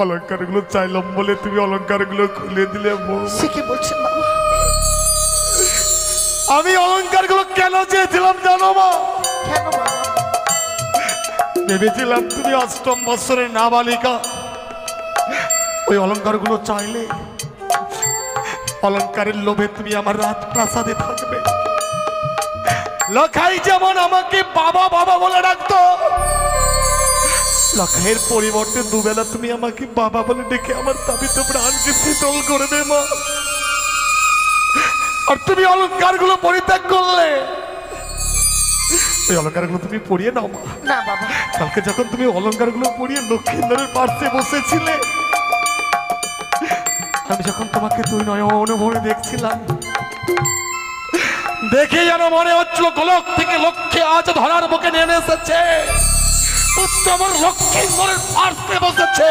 অলংকারগুলো চাইলাম বলে তুমি অলংকারগুলো খুলে দিলে বৌমা। সে কি বলছেন বাবা? আমি অলংকারগুলো কেন চেয়েছিলাম জানো মা? কেন বাবা? ভেবেছিলাম তুমি অষ্টম বৎসরের নাবালিকা, ওই অলংকারগুলো চাইলে অলংকারের লোভে তুমি আমার রাত প্রাসাদে থাকবে। লখাই যেমন আমাকে বাবা বাবা বলে ডাকতো, লখাইয়ের পরিবর্তে দুবেলা তুমি আমাকে বাবা বলে ডেকে আমার তাবিত প্রাণকে শীতল করবে মা। আর তুমি অলংকারগুলো পরিত্যাগ করলে, ওই অলংকারগুলো তুমি পরিয়ে নাও মা। না বাবা। কালকে যখন তুমি অলংকারগুলো পরিয়ে লক্ষ্মীন্দরের পার্শ্বে বসেছিলে, আমি যখন তোমাকে তুই নয়ন ভরে দেখছিলাম, দেখে যেন মনে হচ্ছিল গোলক থেকে লক্ষ্মী আজ ধরার বুকে নেমে এসেছে, আমার লক্ষ্মীন্দরের পার্শ্বে বসেছে।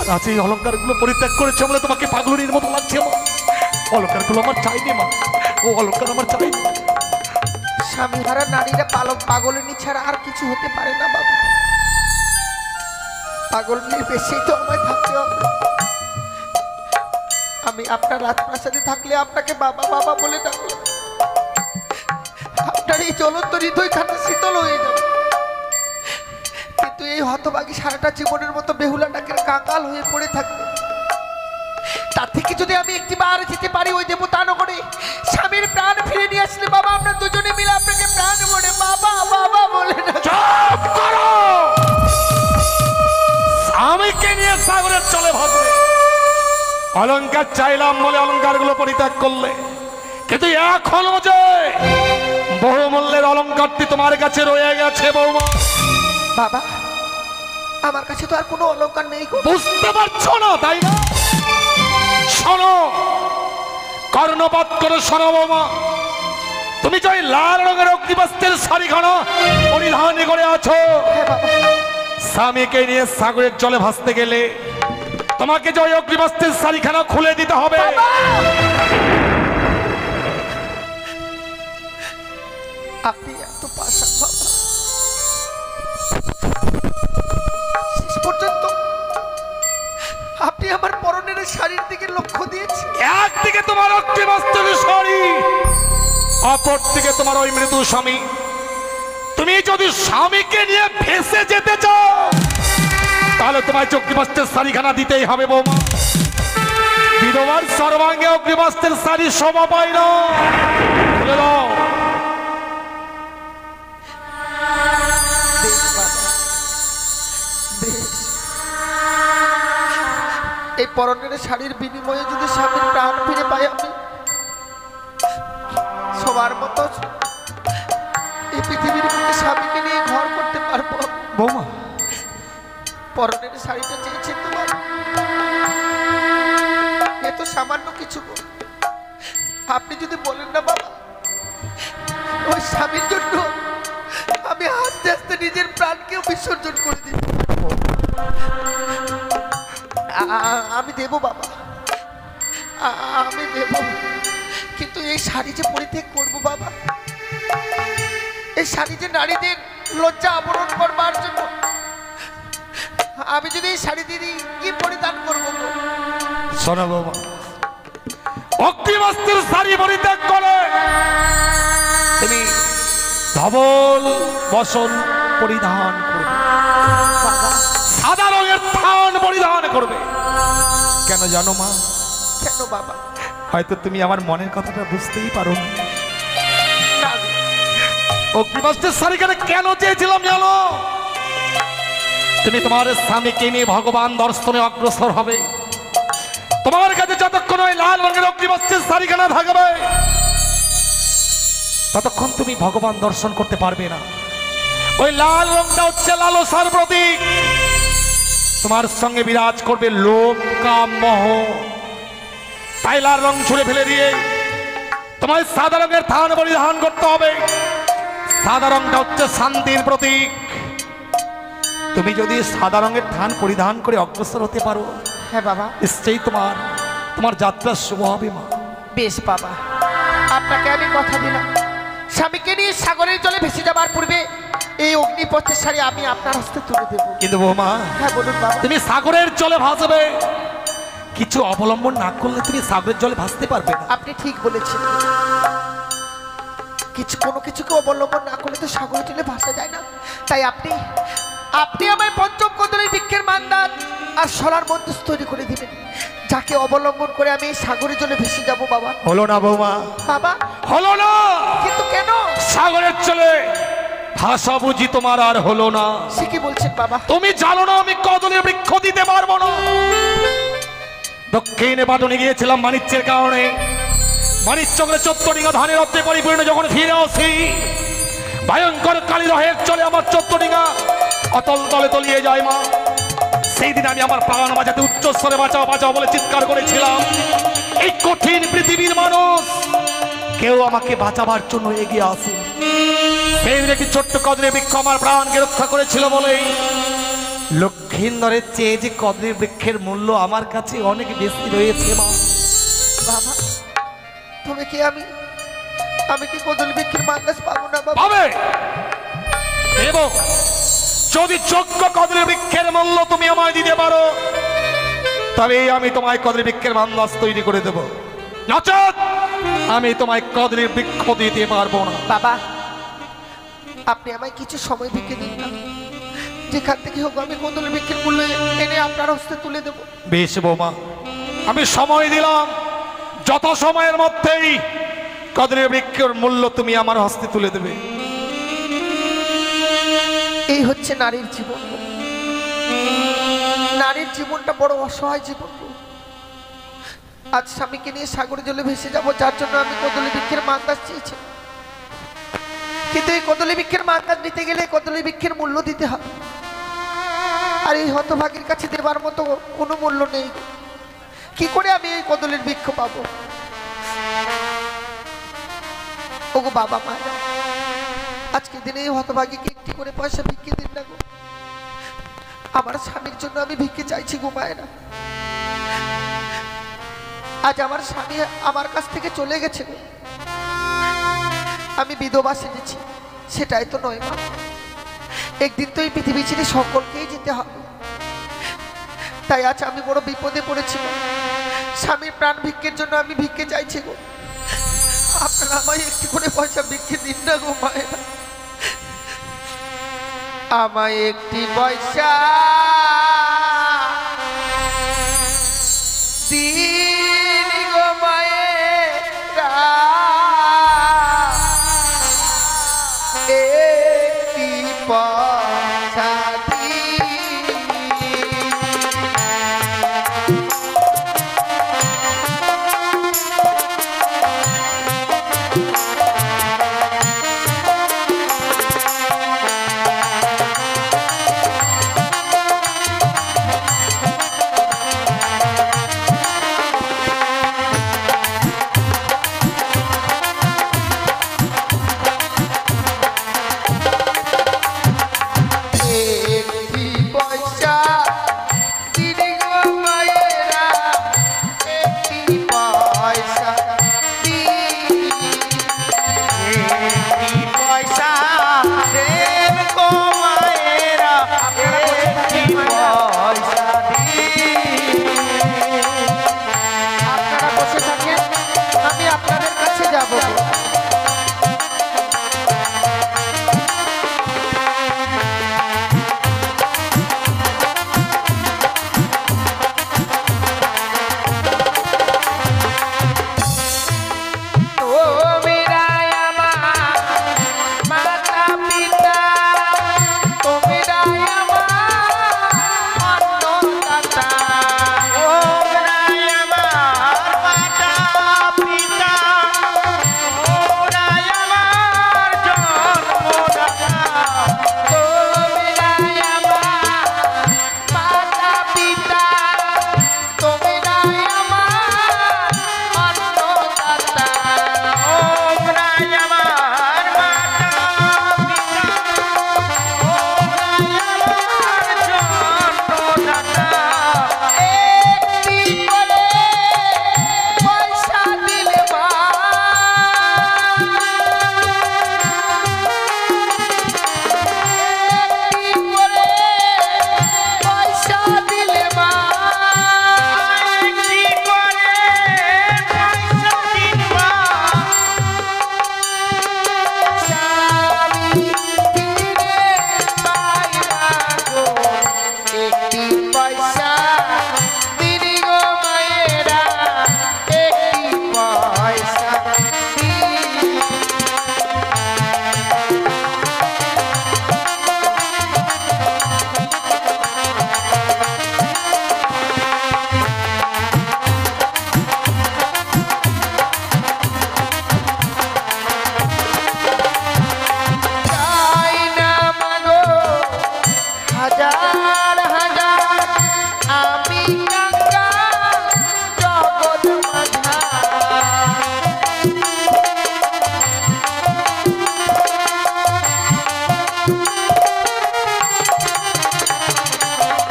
আর আজ এই অলংকারগুলো পরিত্যাগ করেছে বলে তোমাকে পাগলনির মতো লাগছে মা। অলংকারগুলো আমার চাইনি মা, ও অলংকার আমার চাইনি। স্বামী হারা নারীরা পাগলনি ছাড়া আর কিছু হতে পারে না বাবা। পাগলনির বেশি তো আমায় থাকতে হবে। আমি আপনার রাজপ্রাসাদে থাকলে আপনাকে বাবা বাবা বলে ডাকলে আপনার এই জ্বলন্ত হৃদয়খানা শীতল হয়ে যাবে। কিন্তু এই হতভাগী সারাটা জীবনের মতো বেহুলা ডাকের কাঙ্গাল হয়ে পড়ে থাকবে। তার থেকে যদি আমি একটি বার যেতে পারি ওই দেবতা নগরে, স্বামীর প্রাণ ফিরে নিয়ে আসলে বাবা আমরা দুজনে মিলে আপনাকে প্রাণ ভরে বাবা বাবা বলে চুপ করো। স্বামীকে নিয়ে সাগরের চলে ভাসবে। অলংকার চাইলাম বলে অলংকারগুলো পরিত্যাগ করলে, কিন্তু এখনো যে বহুমূল্যের অলংকারটি তোমার কাছে রয়ে গেছে বৌমা। বাবা আমার কাছে তো আর কোনো অলংকার নেই। বুঝতে পারছো না তাই না? শোনো, কর্ণপাত করে শোনো বৌমা। তুমি যে ওই লাল রঙের অগ্নিবস্ত্রের শাড়িখানা পরিধান করে আছো, স্বামীকে নিয়ে সাগরের জলে ভাসতে গেলে তোমাকে যে ওই অগ্নিবস্ত্রের শাড়িখানা খুলে দিতে হবে। আপনি এত পাষাণ বাবা, শেষ পর্যন্ত আপনি আমার পরনের শাড়ির দিকে লক্ষ্য দিয়েছেন। একদিকে তোমার অগ্নিবস্ত্রের শাড়ি, অপর দিকে তোমার ওই মৃদু স্বামী। তুমি যদি স্বামীকে নিয়ে ভেসে যেতে চাও তাহলে তোমার অগ্নিবস্ত্রের শাড়িখানা দিতেই হবে বৌমা। বিধবার সর্বাঙ্গে অগ্নিবস্ত্রের শাড়ি শোভা পায় না। বলে দাও। বেশ বাবা, বেশ। এই পরনের শাড়ির বিনিময়ে যদি স্বামীর প্রাণ ফিরে পাই আমি, সবার মতো এই পৃথিবীর বুকে স্বামীকে নিয়ে ঘর করতে পারবো। বৌমা পরনের শাড়িটা চেয়েছে তোমার, এ তো সামান্য কিছু। আপনি যদি বলেন না বাবা, ওই স্বামীর জন্য আমি আস্তে আস্তে নিজের প্রাণকেও বিসর্জন করে দিব। আমি দেব বাবা, আমি দেব, কিন্তু এই শাড়ি যে পরিত্যাগ করবো বাবা, এই শাড়ি যে নারীদের লজ্জা আবরণ করবার জন্য, আমি যদি এই শাড়ি দিদি কি পরিধান করবো? শোনো বাবা, অগ্নিবস্ত্রের শাড়ি পরিত্যাগ করে তুমি ধবল বসন পরিধান করবে, সাদা রঙের থান পরিধান করবে। কেন জানো মা? কেন বাবা? হয়তো তুমি আমার মনের কথাটা বুঝতেই পারো না। না, অগ্নিবস্ত্রের শাড়িখানে কেন চেয়েছিলাম জানো? তুমি তোমার স্বামীকে নিয়ে ভগবান দর্শনে অগ্রসর হবে। তোমার কাছে যতক্ষণ ওই লাল রঙের অগ্নিবস্ত্রের শাড়িখানা থাকবে ততক্ষণ তুমি ভগবান দর্শন করতে পারবে না। ওই লাল রংটা হচ্ছে লালসার প্রতীক। তোমার সঙ্গে বিরাজ করবে লোভ, কাম, মোহ। তাই লাল রং ছুঁড়ে ফেলে দিয়ে তোমার সাদা রঙের থান পরিধান করতে হবে। সাদা রংটা হচ্ছে শান্তির প্রতীক। তুমি যদি সাদা রঙের থান পরিধান করে অগ্রসর হতে পারো, হ্যাঁ বাবা, নিশ্চয়ই তোমার যাত্রা শুভ হবে মা। বেশ বাবা, আপনাকে আমি কথা দিলাম, স্বামীকে নিয়ে সাগরের জলে ভেসে যাবার পূর্বে এই অগ্নি বস্ত্রের শাড়ি আমি আপনার হস্তে তুলে দেব। কিন্তু বৌমা, হ্যাঁ বলুন বাবা। তুমি সাগরের জলে ভাসবে, কিছু অবলম্বন না করলে তুমি সাগরের জলে ভাসতে পারবে না। আপনি ঠিক বলেছেন, কোনো কিছুকে অবলম্বন না করলে তো সাগরে জলে ভাসা যায় না। তাই আপনি আমায় পঞ্চম কদলের বৃক্ষের মান্দার আর সোনার মন্দির তৈরি করে দিবেন, যাকে অবলম্বন করে আমি সাগরের জলে ভেসে যাব। বাবা হলো না বৌমা, বাবা হলো না। কিন্তু কেন? সাগরের জলে ভাষা বুঝি তোমার আর হলো না। সে কি বলছেন বাবা? তুমি জানো না আমি কদলের বৃক্ষ দিতে পারবো না। দক্ষিণে পাটনে গিয়েছিলাম বাণিজ্যের কারণে, বাণিজ্যকে 14 ডিঙা ধানের অর্ধে পরিপূর্ণ যখন ফিরে আসি, ভয়ঙ্কর কালীরহের চলে আমার 14 ডিঙা অতল তলে তলিয়ে যায় মা। সেই দিন আমি আমার প্রাণ বাঁচাতে উচ্চস্বরে বাঁচাও বাঁচাও বলে চিৎকার করেছিলাম। এই কঠিন পৃথিবীর মানুষ কেউ আমাকে বাঁচাবার জন্য এগিয়ে আসে। সেই দিন একটি ছোট্ট কদলের বৃক্ষ আমার প্রাণকে রক্ষা করেছিল বলেই লক্ষিন্দরের চেয়ে যে কদলের বৃক্ষের মূল্য আমার কাছে অনেক বেশি রয়েছে মা। বাবা তুমি কি আমি কি কদল বৃক্ষের মান্দাস পাবো না বাবা? পাবে, এবং যদি যোগ্য কদলের বৃক্ষের মূল্য তুমি আমায় দিতে পারো, তবে আমি তোমায় কদলের বৃক্ষের মান্দাস তৈরি করে দেব। নচেত আমি তোমায় কদলের বৃক্ষ দিতে পারবো না। বাবা আপনি আমায় কিছু সময় ভিক্ষে দিন না, যেখান থেকে হোক আমি কদলের বৃক্ষের মূল্য এনে আপনার হস্তে তুলে দেব। বেশ বৌমা, আমি সময় দিলাম, যত সময়ের মধ্যেই কদলের বৃক্ষের মূল্য তুমি আমার হস্তে তুলে দেবে। এই হচ্ছে নারীর জীবন। নারীর জীবনটা বড় অসহায় জীবন। আজ স্বামীকে নিয়ে সাগরে জলে ভেসে যাব, যার জন্য আমি কদলী বৃক্ষের মান্দাস চেয়েছি। কিন্তু এই কদলী বৃক্ষের মান্দাস নিতে গেলে কদলী বৃক্ষের মূল্য দিতে হবে, আর এই হতভাগীর কাছে দেবার মতো কোনো মূল্য নেই। কি করে আমি এই কদলের বৃক্ষ পাবো? ওগো বাবা মায়েরা, আজকে দিনে এই হতভাগীকে একটি করে পয়সা ভিক্ষে দিন না গো। আমার স্বামীর জন্য আমি ভিক্ষে চাইছি গো মায়েরা। আজ আমার স্বামী আমার কাছ থেকে চলে গেছে গো, আমি বিধবা সেজেছি, সেটাই তো নয় মা। একদিন তো এই পৃথিবী ছেড়ে সকলকেই যেতে হবে। তাই আজ আমি বড় বিপদে পড়েছি গো। স্বামীর প্রাণ ভিক্ষের জন্য আমি ভিক্ষে চাইছি গো। আপনারা আমায় একটু করে পয়সা ভিক্ষে দিন না গো মায়েরা, আমায় একটি পয়সা দিন গো মায়েরা, একটি পয়সা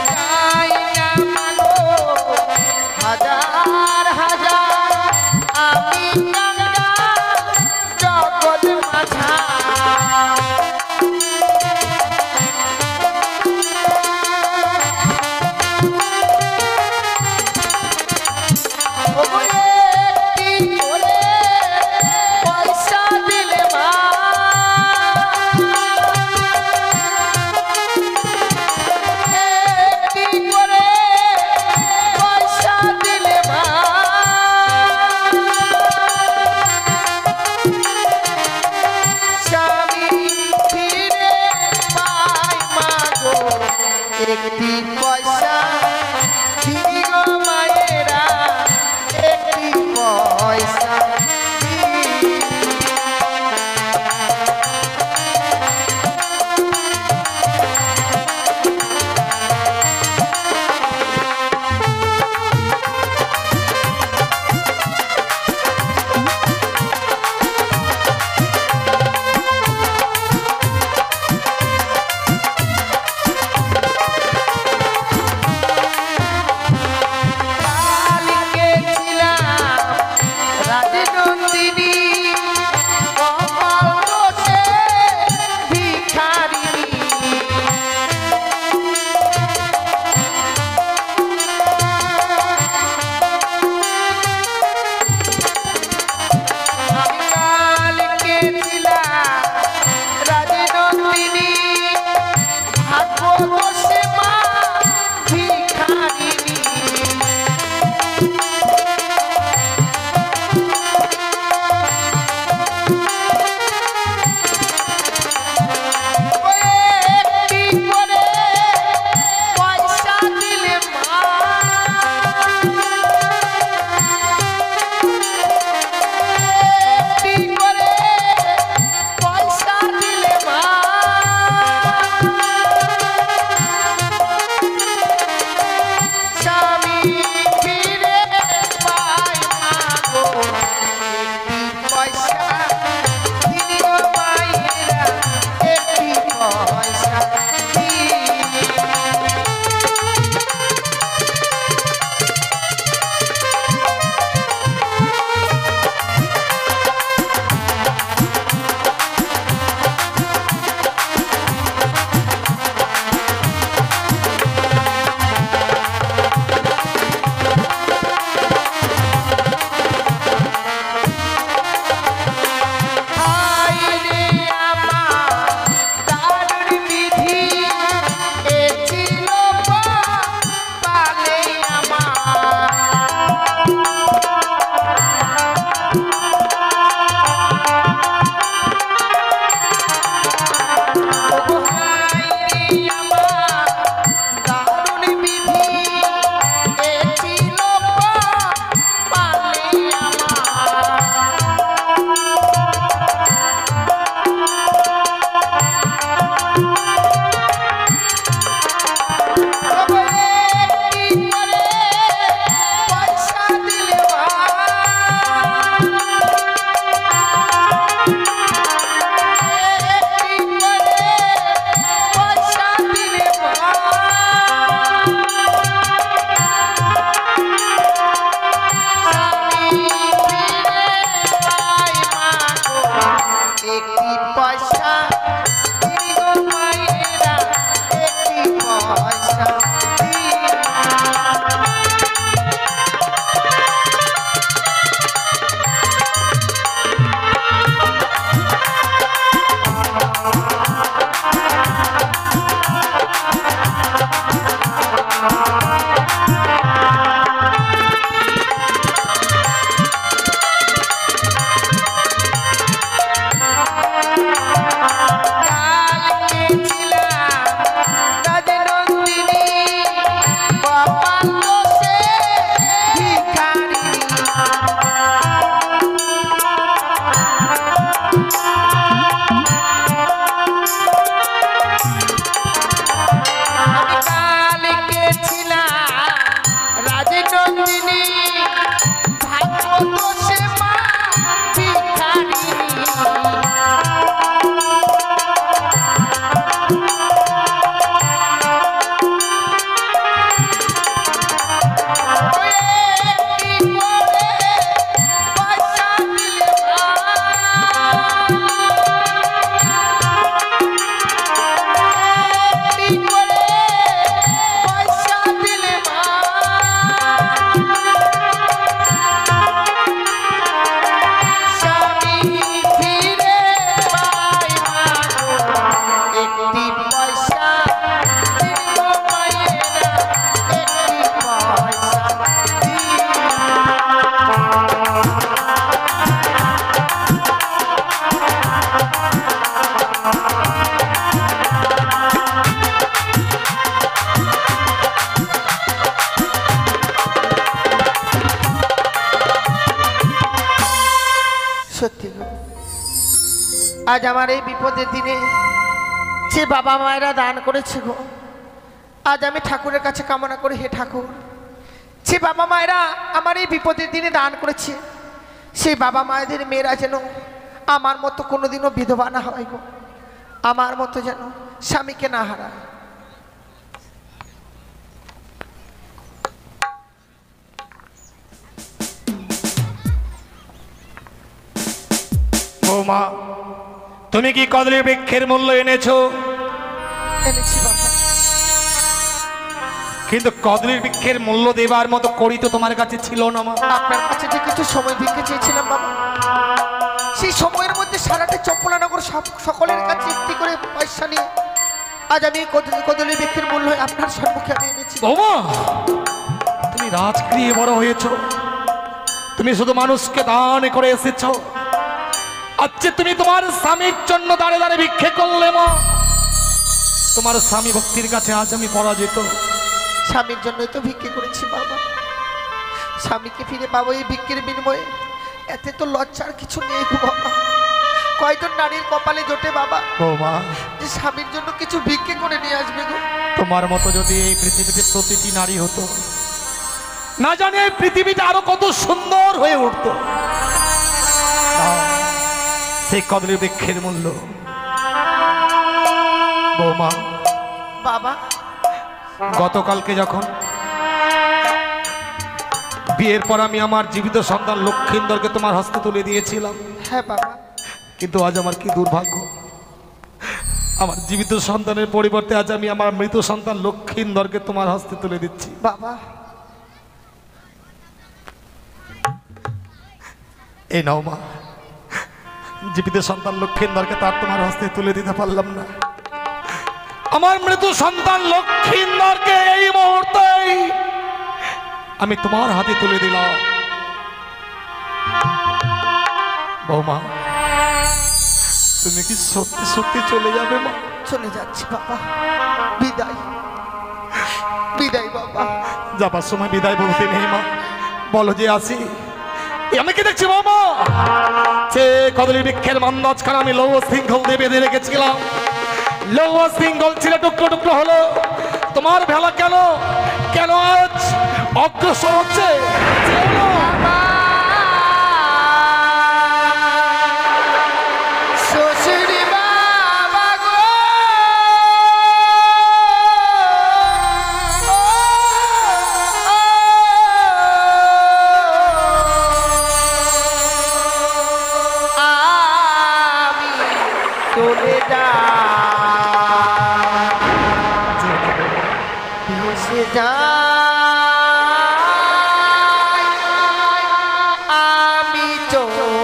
চাই না মাগো হাজার হাজার আমি কাঙ্গাল জগৎ মাঝার। ওগো একটি করে পয়সা দিলে মা, একটি করে পয়সা দিলে মা, স্বামী ফিরে পাই মাগো একটি পয়সা দিও মায়েরা একটি পয়সা দিও। কালকে ছিলাম রাজনন্দিনী কপাল দোষে ভিখারিনী। আমি কালকে ছিলাম রাজনন্দিনী ভাগ্য দোষে মা ভিখারিনী। একটি করে পয়সা দিলে মা, একটি করে পয়সা দিলে মা, আজ আমার এই বিপদের দিনে যে বাবা মায়েরা দান করেছে গো, আজ আমি ঠাকুরের কাছে কামনা করি, হে ঠাকুর, যে বাবা মায়েরা আমার এই বিপদের দিনে দান করেছে, সেই বাবা মায়েদের মেয়েরা যেন আমার মতো কোনোদিনও বিধবা না হয় গো, আমার মতো যেন স্বামীকে না হারায়। বৌমা, তুমি কি কদলী বৃক্ষের মূল্য এনেছো? এনেছি বাবা। কিন্তু কদলী বৃক্ষের মূল্য দেবার মতো করি তো তোমার কাছে ছিল না মা। আপনার কাছে যে কিছু সময় ভিক্ষে চেয়েছিলাম বাবা, সেই সময়ের মধ্যে সারাটা চম্পলানগর সকলের কাছে একটি করে পয়সা নিয়ে আজ আমি কদলী বৃক্ষের মূল্য আপনার সম্মুখে আমি এনেছি। বৌমা, তুমি রাজগৃহে বড় হয়েছো, তুমি শুধু মানুষকে দান করে এসেছো। আজকে তুমি তোমার স্বামীর জন্য দাঁড়ে দাঁড়ে ভিক্ষে করলে মা। তোমার স্বামী ভক্তির কাছে আজ আমি পরাজিত। স্বামীর জন্যই তো ভিক্ষে করেছি বাবা, স্বামীকে ফিরে পাবো এই ভিক্ষের বিনিময়ে। এতে তো লজ্জার কিছু নেই গো বাবা। কয়জন নারীর কপালে জোটে বাবা বৌমা, যে স্বামীর জন্য কিছু ভিক্ষে করে নিয়ে আসবে গো। তোমার মতো যদি এই পৃথিবীতে প্রতিটি নারী হতো, না জানি এই পৃথিবীটা আরো কত সুন্দর হয়ে উঠতো। সেই কদলী বৃক্ষের মূল্য। বৌমা বাবা, গতকালকে যখন বিয়ের পর আমি আমার জীবিত সন্তান লক্ষ্মীন্দরকে তোমার হস্তে তুলে দিয়েছিলাম। হ্যাঁ বাবা। কিন্তু আজ আমার কি দুর্ভাগ্য, আমার জীবিত সন্তানের পরিবর্তে আজ আমি আমার মৃত সন্তান লক্ষ্মীন্দরকে তোমার হস্তে তুলে দিচ্ছি। বাবা, এই নাও মা, জীবিত সন্তান লক্ষ্মীন্দরকে তার তোমার হস্তে তুলে দিতে পারলাম না। আমার মৃত সন্তান লক্ষ্মীন্দরকে এই মুহূর্তে আমি তোমার হাতে তুলে দিলাম। বৌমা, তুমি কি সত্যি সত্যি চলে যাবে মা? চলে যাচ্ছি বাবা, বিদায় বিদায় বাবা। যাবার সময় বিদায় বলতে নেই মা, বলো যে আসি। আমি কি দেখছি বাবা, সে কদলী বৃক্ষের মান্দাজখানে আমি লৌহ শৃঙ্খল দিয়ে বেঁধে রেখেছিলাম। লৌহ শৃঙ্খল ছিল টুকরো টুকরো হলো। তোমার ভেলা কেন কেন আজ অগ্রসর হচ্ছে? আমি চলে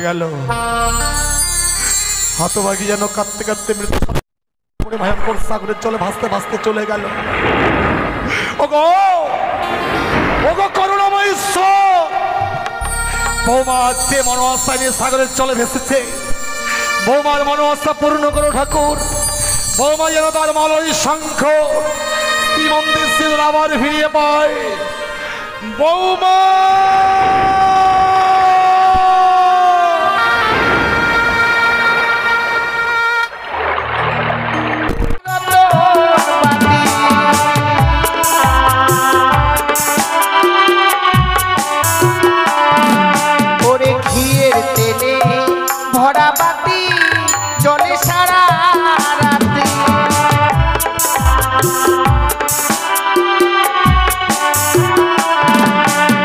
গেল। হতভাগী যেন কাঁদতে কাঁদতে মৃত্যু ভয়ঙ্কর সাগরের চলে ভাসতে ভাসতে চলে গেল। ওগো ওগো করুণাময় ঈশ্বর, বৌমা যে মনোবস্থা নিয়ে সাগরের চলে ভেসেছে, বৌমার মনোবস্থা পূর্ণ করো ঠাকুর। বৌমা যেন তার মালয় শঙ্খ শ্রীমন্দির সিঁদুর আবার ফিরিয়ে পায়। বৌমা ওরে ঘিয়ের তেলে ভরা বাতি জলে সারা রাতে,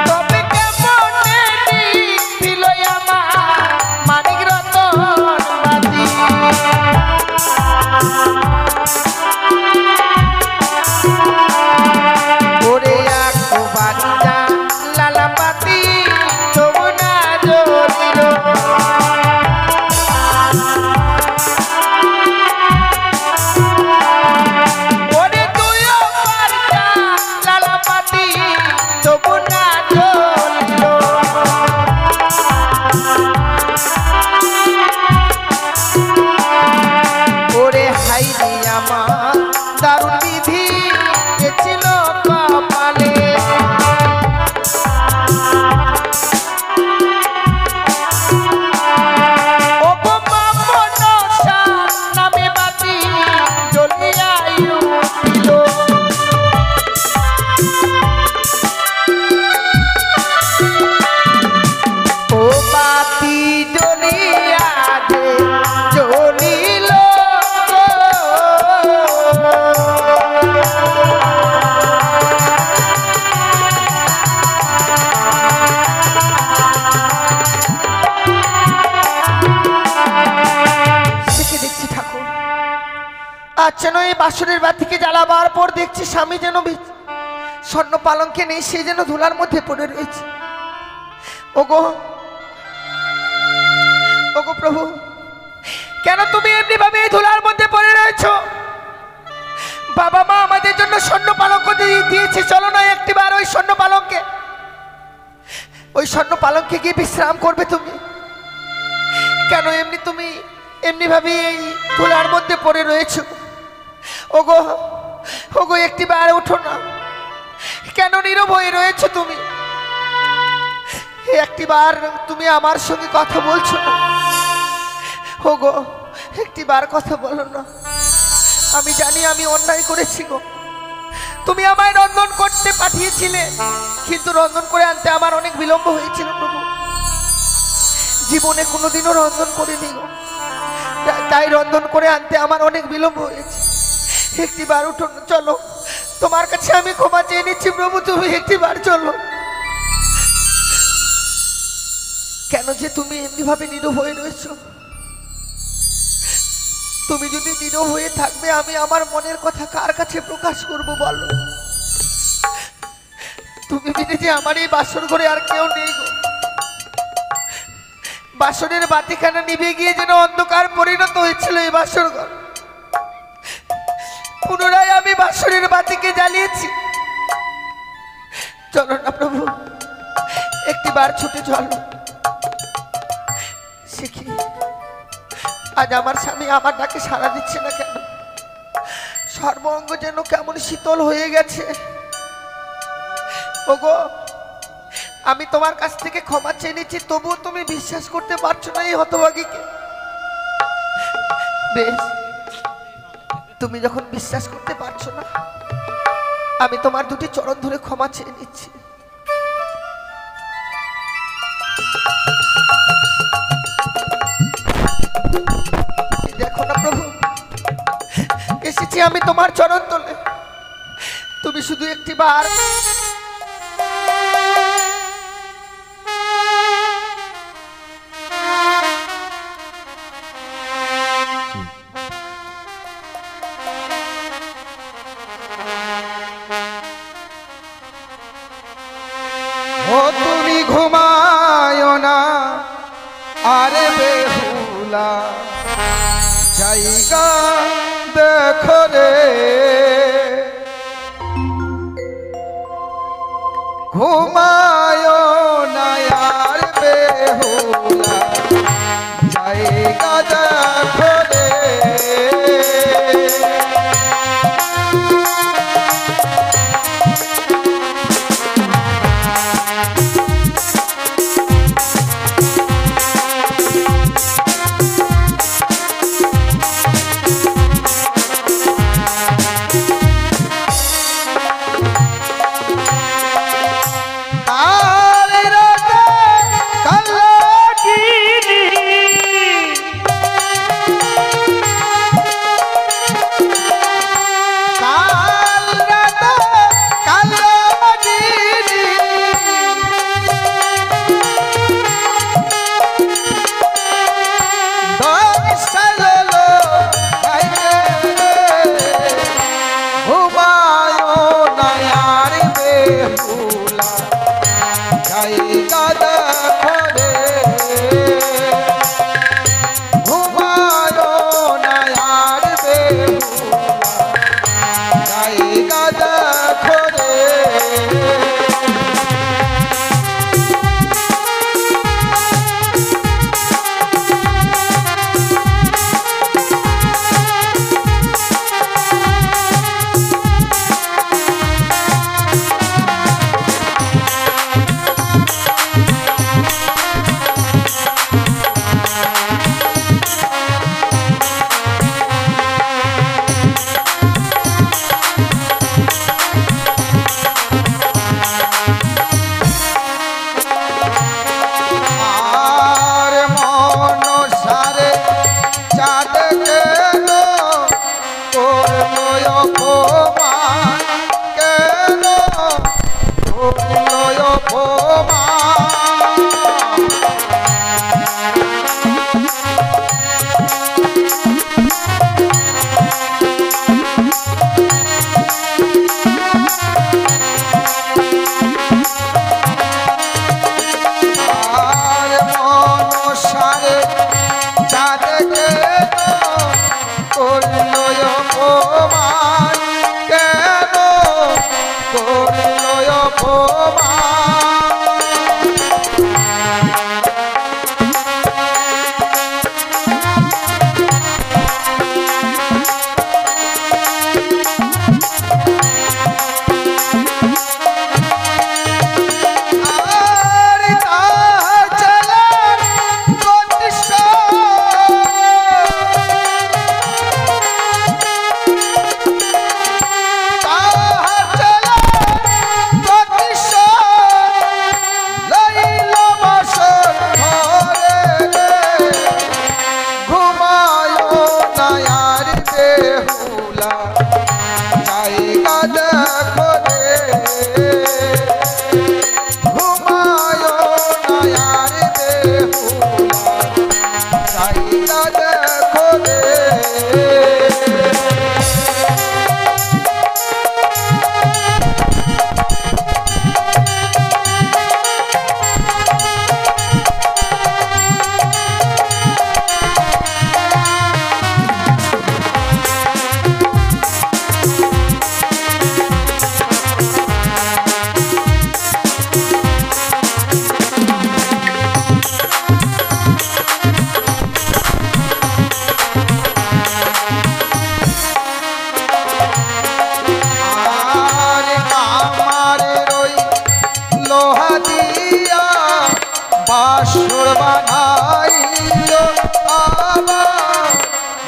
তবে কেমনে দিল আমার মানিক রতন বাতি। ওরে আকো বাচ্চা লালা পাতি যমুনা জলিল, ওরে তুইও বাচ্চা লালা পাতি যমুনা জলিল। ওরে হাইরে আমার দারুণ বিধি ছিল কপালে, নামে বাতি জ্বলিয়া উঠিল। ও বাতি জ্বলিয়া যে জ্বলিল, দেখছি ঠাকুর আজ যেন এই বাসনের বাতিকে জ্বালাবার পর দেখছি স্বামী যেন স্বর্ণ পালঙ্কে নেই, সে যেন ধুলার মধ্যে পড়ে রয়েছে। ওগো ওগো প্রভু, কেন তুমি এমনি ভাবে এই ধুলার মধ্যে পড়ে রয়েছো? বাবা মা আমাদের জন্য স্বর্ণ পালঙ্ক দিয়েছে, চলো না একটিবার ওই স্বর্ণ পালঙ্কে গিয়ে বিশ্রাম করবে তুমি। কেন এমনি তুমি এমনি ভাবে এই ধুলার মধ্যে পড়ে রয়েছো? ওগো ওগো একটিবার ওঠো না, কেন নীরব হয়ে রয়েছো তুমি? একটিবার তুমি আমার সঙ্গে কথা বলছো না? ওগো একটিবার কথা বলো না। আমি জানি আমি অন্যায় করেছি গো, তুমি আমায় রন্ধন করতে পাঠিয়েছিলে, কিন্তু রন্ধন করে আনতে আমার অনেক বিলম্ব হয়েছিল প্রভু। জীবনে কোনোদিনও রন্ধন করিনি গো, তাই রন্ধন করে আনতে আমার অনেক বিলম্ব হয়েছে। একটিবার উঠো, চলো, তোমার কাছে আমি ক্ষমা চেয়ে নিচ্ছি প্রভু, তুমি একটিবার চলো। কেন যে তুমি এমনি ভাবে নীরব হয়ে রয়েছো? তুমি যদি নীরব হয়ে থাকবে, আমি আমার মনের কথা কার কাছে প্রকাশ করব বলো? তুমি বিনে যে আমার এই বাসর ঘরে আর কেউ নেই গো। বাসনের বাতিখানা নিভে গিয়ে যেন অন্ধকার পরিণত হয়েছিল এই বাসর ঘর। পুনরায় আমি বাসনের বাতিকে জ্বালিয়েছি। চলো না প্রভু, একটিবার ছুটে চলো। শিখি আজ আমার স্বামী আমার ডাকে সাড়া দিচ্ছে না কেন? সর্বাঙ্গ যেন কেমন শীতল হয়ে গেছে। ওগো, আমি তোমার কাছ থেকে ক্ষমা চেয়ে নিচ্ছি, তবুও তুমি বিশ্বাস করতে পারছো না এই হতভাগীকে। বেশ, তুমি যখন বিশ্বাস করতে পারছো না, আমি তোমার দুটি চরণ ধরে ক্ষমা চেয়ে নিচ্ছি। দেখো না প্রভু, এসেছি আমি তোমার চরণ তলে, তুমি শুধু একটিবার ও তুমি ঘুমায় না, আরে বেহুলা জায়গা দেখো রে ঘুমায় না আর বেহুলা জায়গা দেখো রে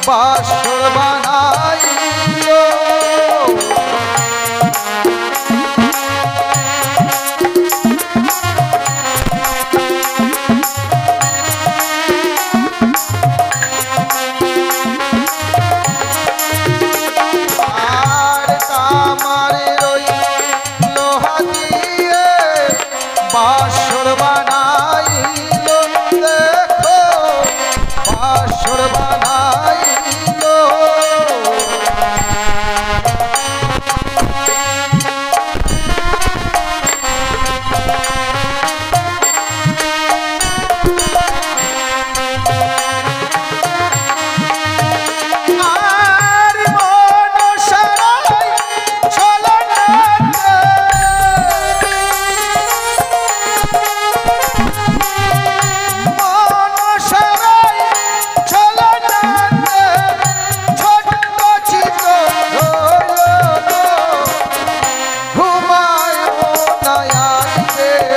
বাসর বানাইলো আর কামারে রই লোহা দিয়ে বাসর বানাইলো দেখো বাসর বানাইলো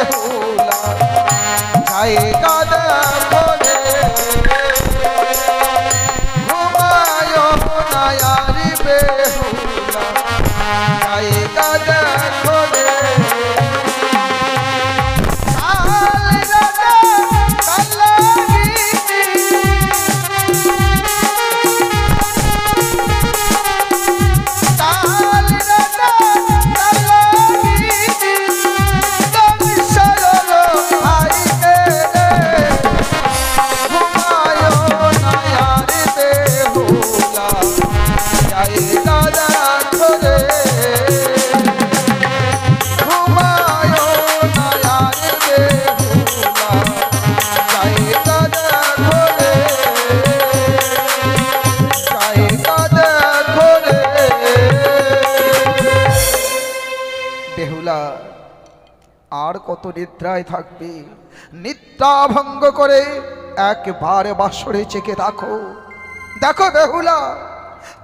বেহুলা জায়গা দেখো রে ঘুমায় না আর বেহুলা জায়গা দেখো রে আর কত নিদ্রায় থাকবে? নিদ্রা ভঙ্গ করে একবার বাসরে চেকে দেখো। দেখো বেহুলা,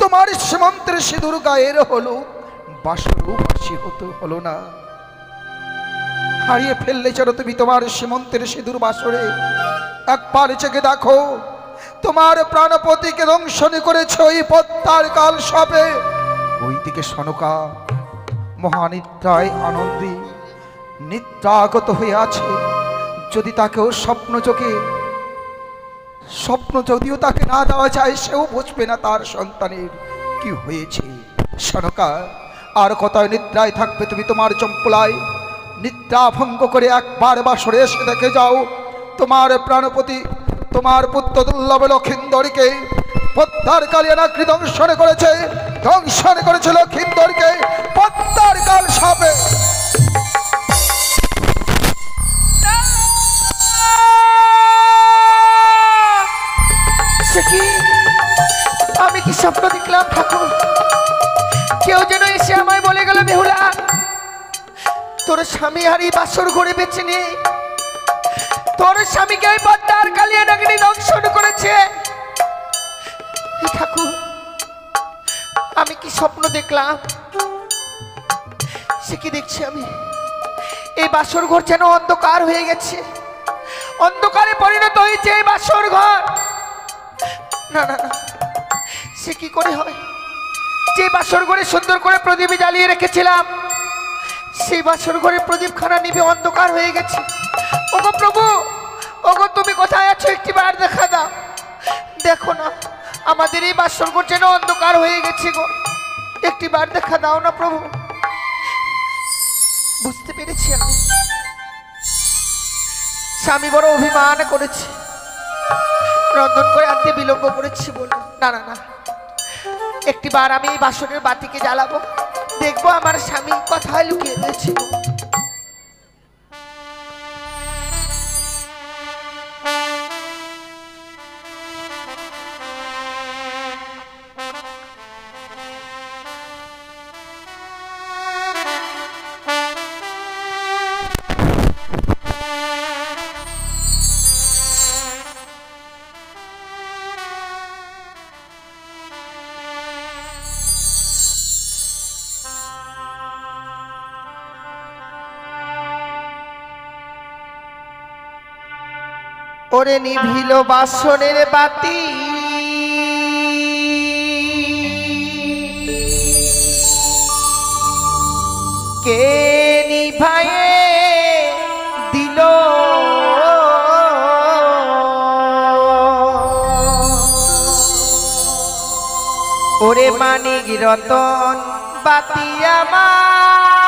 তোমার সীমন্তের সিঁদুর গায়ের হলো বাসরও বাসি হতে হলো না। হারিয়ে ফেললে যেন তুমি তোমার সীমন্তের সিঁদুর বাসরে। একবার চেকে দেখো, তোমার প্রাণপতিকে দংশন করেছে ওই পদ্মার কাল সাপে। ওইদিকে সনকা মহানিদ্রায় আনন্দী নিদ্রাগত হয়ে আছে। যদি তাকেও স্বপ্ন যদিও তাকে না দেওয়া যায়, সেও বুঝবে না তার সন্তানের কি হয়েছে। সনকা, আর কোথায় নিদ্রায় থাকবে তুমি তোমার চম্পলায়? নিদ্রা ভঙ্গ করে একবার বাসরে এসে দেখে যাও, তোমার প্রাণপতি তোমার পুত্র দুর্লভ লক্ষিন্দরকে পদ্মার কালিয়ানাগ্নি দংশন করেছে লক্ষিন্দরকে পদ্মার কাল সাপে। আমি কি স্বপ্ন দেখলাম ঠাকুর? কেউ যেন এসে আমায় বলে গেল, বেহুলা তোর স্বামী আর এই বাসর ঘরে বেঁচে নেই, তোর স্বামীকে ওই পদ্মার কালিয়ানাগ্নি দংশন করেছে। ঠাকুর, আমি কি স্বপ্ন দেখলাম? সে কি দেখছি আমি? এই বাসর ঘর যেন অন্ধকার হয়ে গেছে, অন্ধকারে পরিণত হয়েছে এই বাসর ঘর। না না না, সে কি করে হয়? যে বাসর ঘরে সুন্দর করে প্রদীপ জ্বালিয়ে রেখেছিলাম, সেই বাসর ঘরে প্রদীপখানা নিভে অন্ধকার হয়ে গেছে। ওগো প্রভু, ওগো তুমি কোথায় আছো? একটি বার দেখা দাও। দেখো না, আমাদের এই বাসর ঘর যেন অন্ধকার হয়ে গেছে গো। একটি বার দেখা দাও না প্রভু। বুঝতে পেরেছি আমি, স্বামী বড় অভিমান করেছে, রন্ধন করে আনতে বিলম্ব করেছি বলে। না না না, একটি বার আমি এই বাসনের বাতিকে জ্বালাবো, দেখবো আমার স্বামী কোথায় লুকিয়ে রয়েছে। ওরে নিভিল বাসনের বাতি, কে নিভায়ে দিল? ওরে মানিক রতন বাতি আমার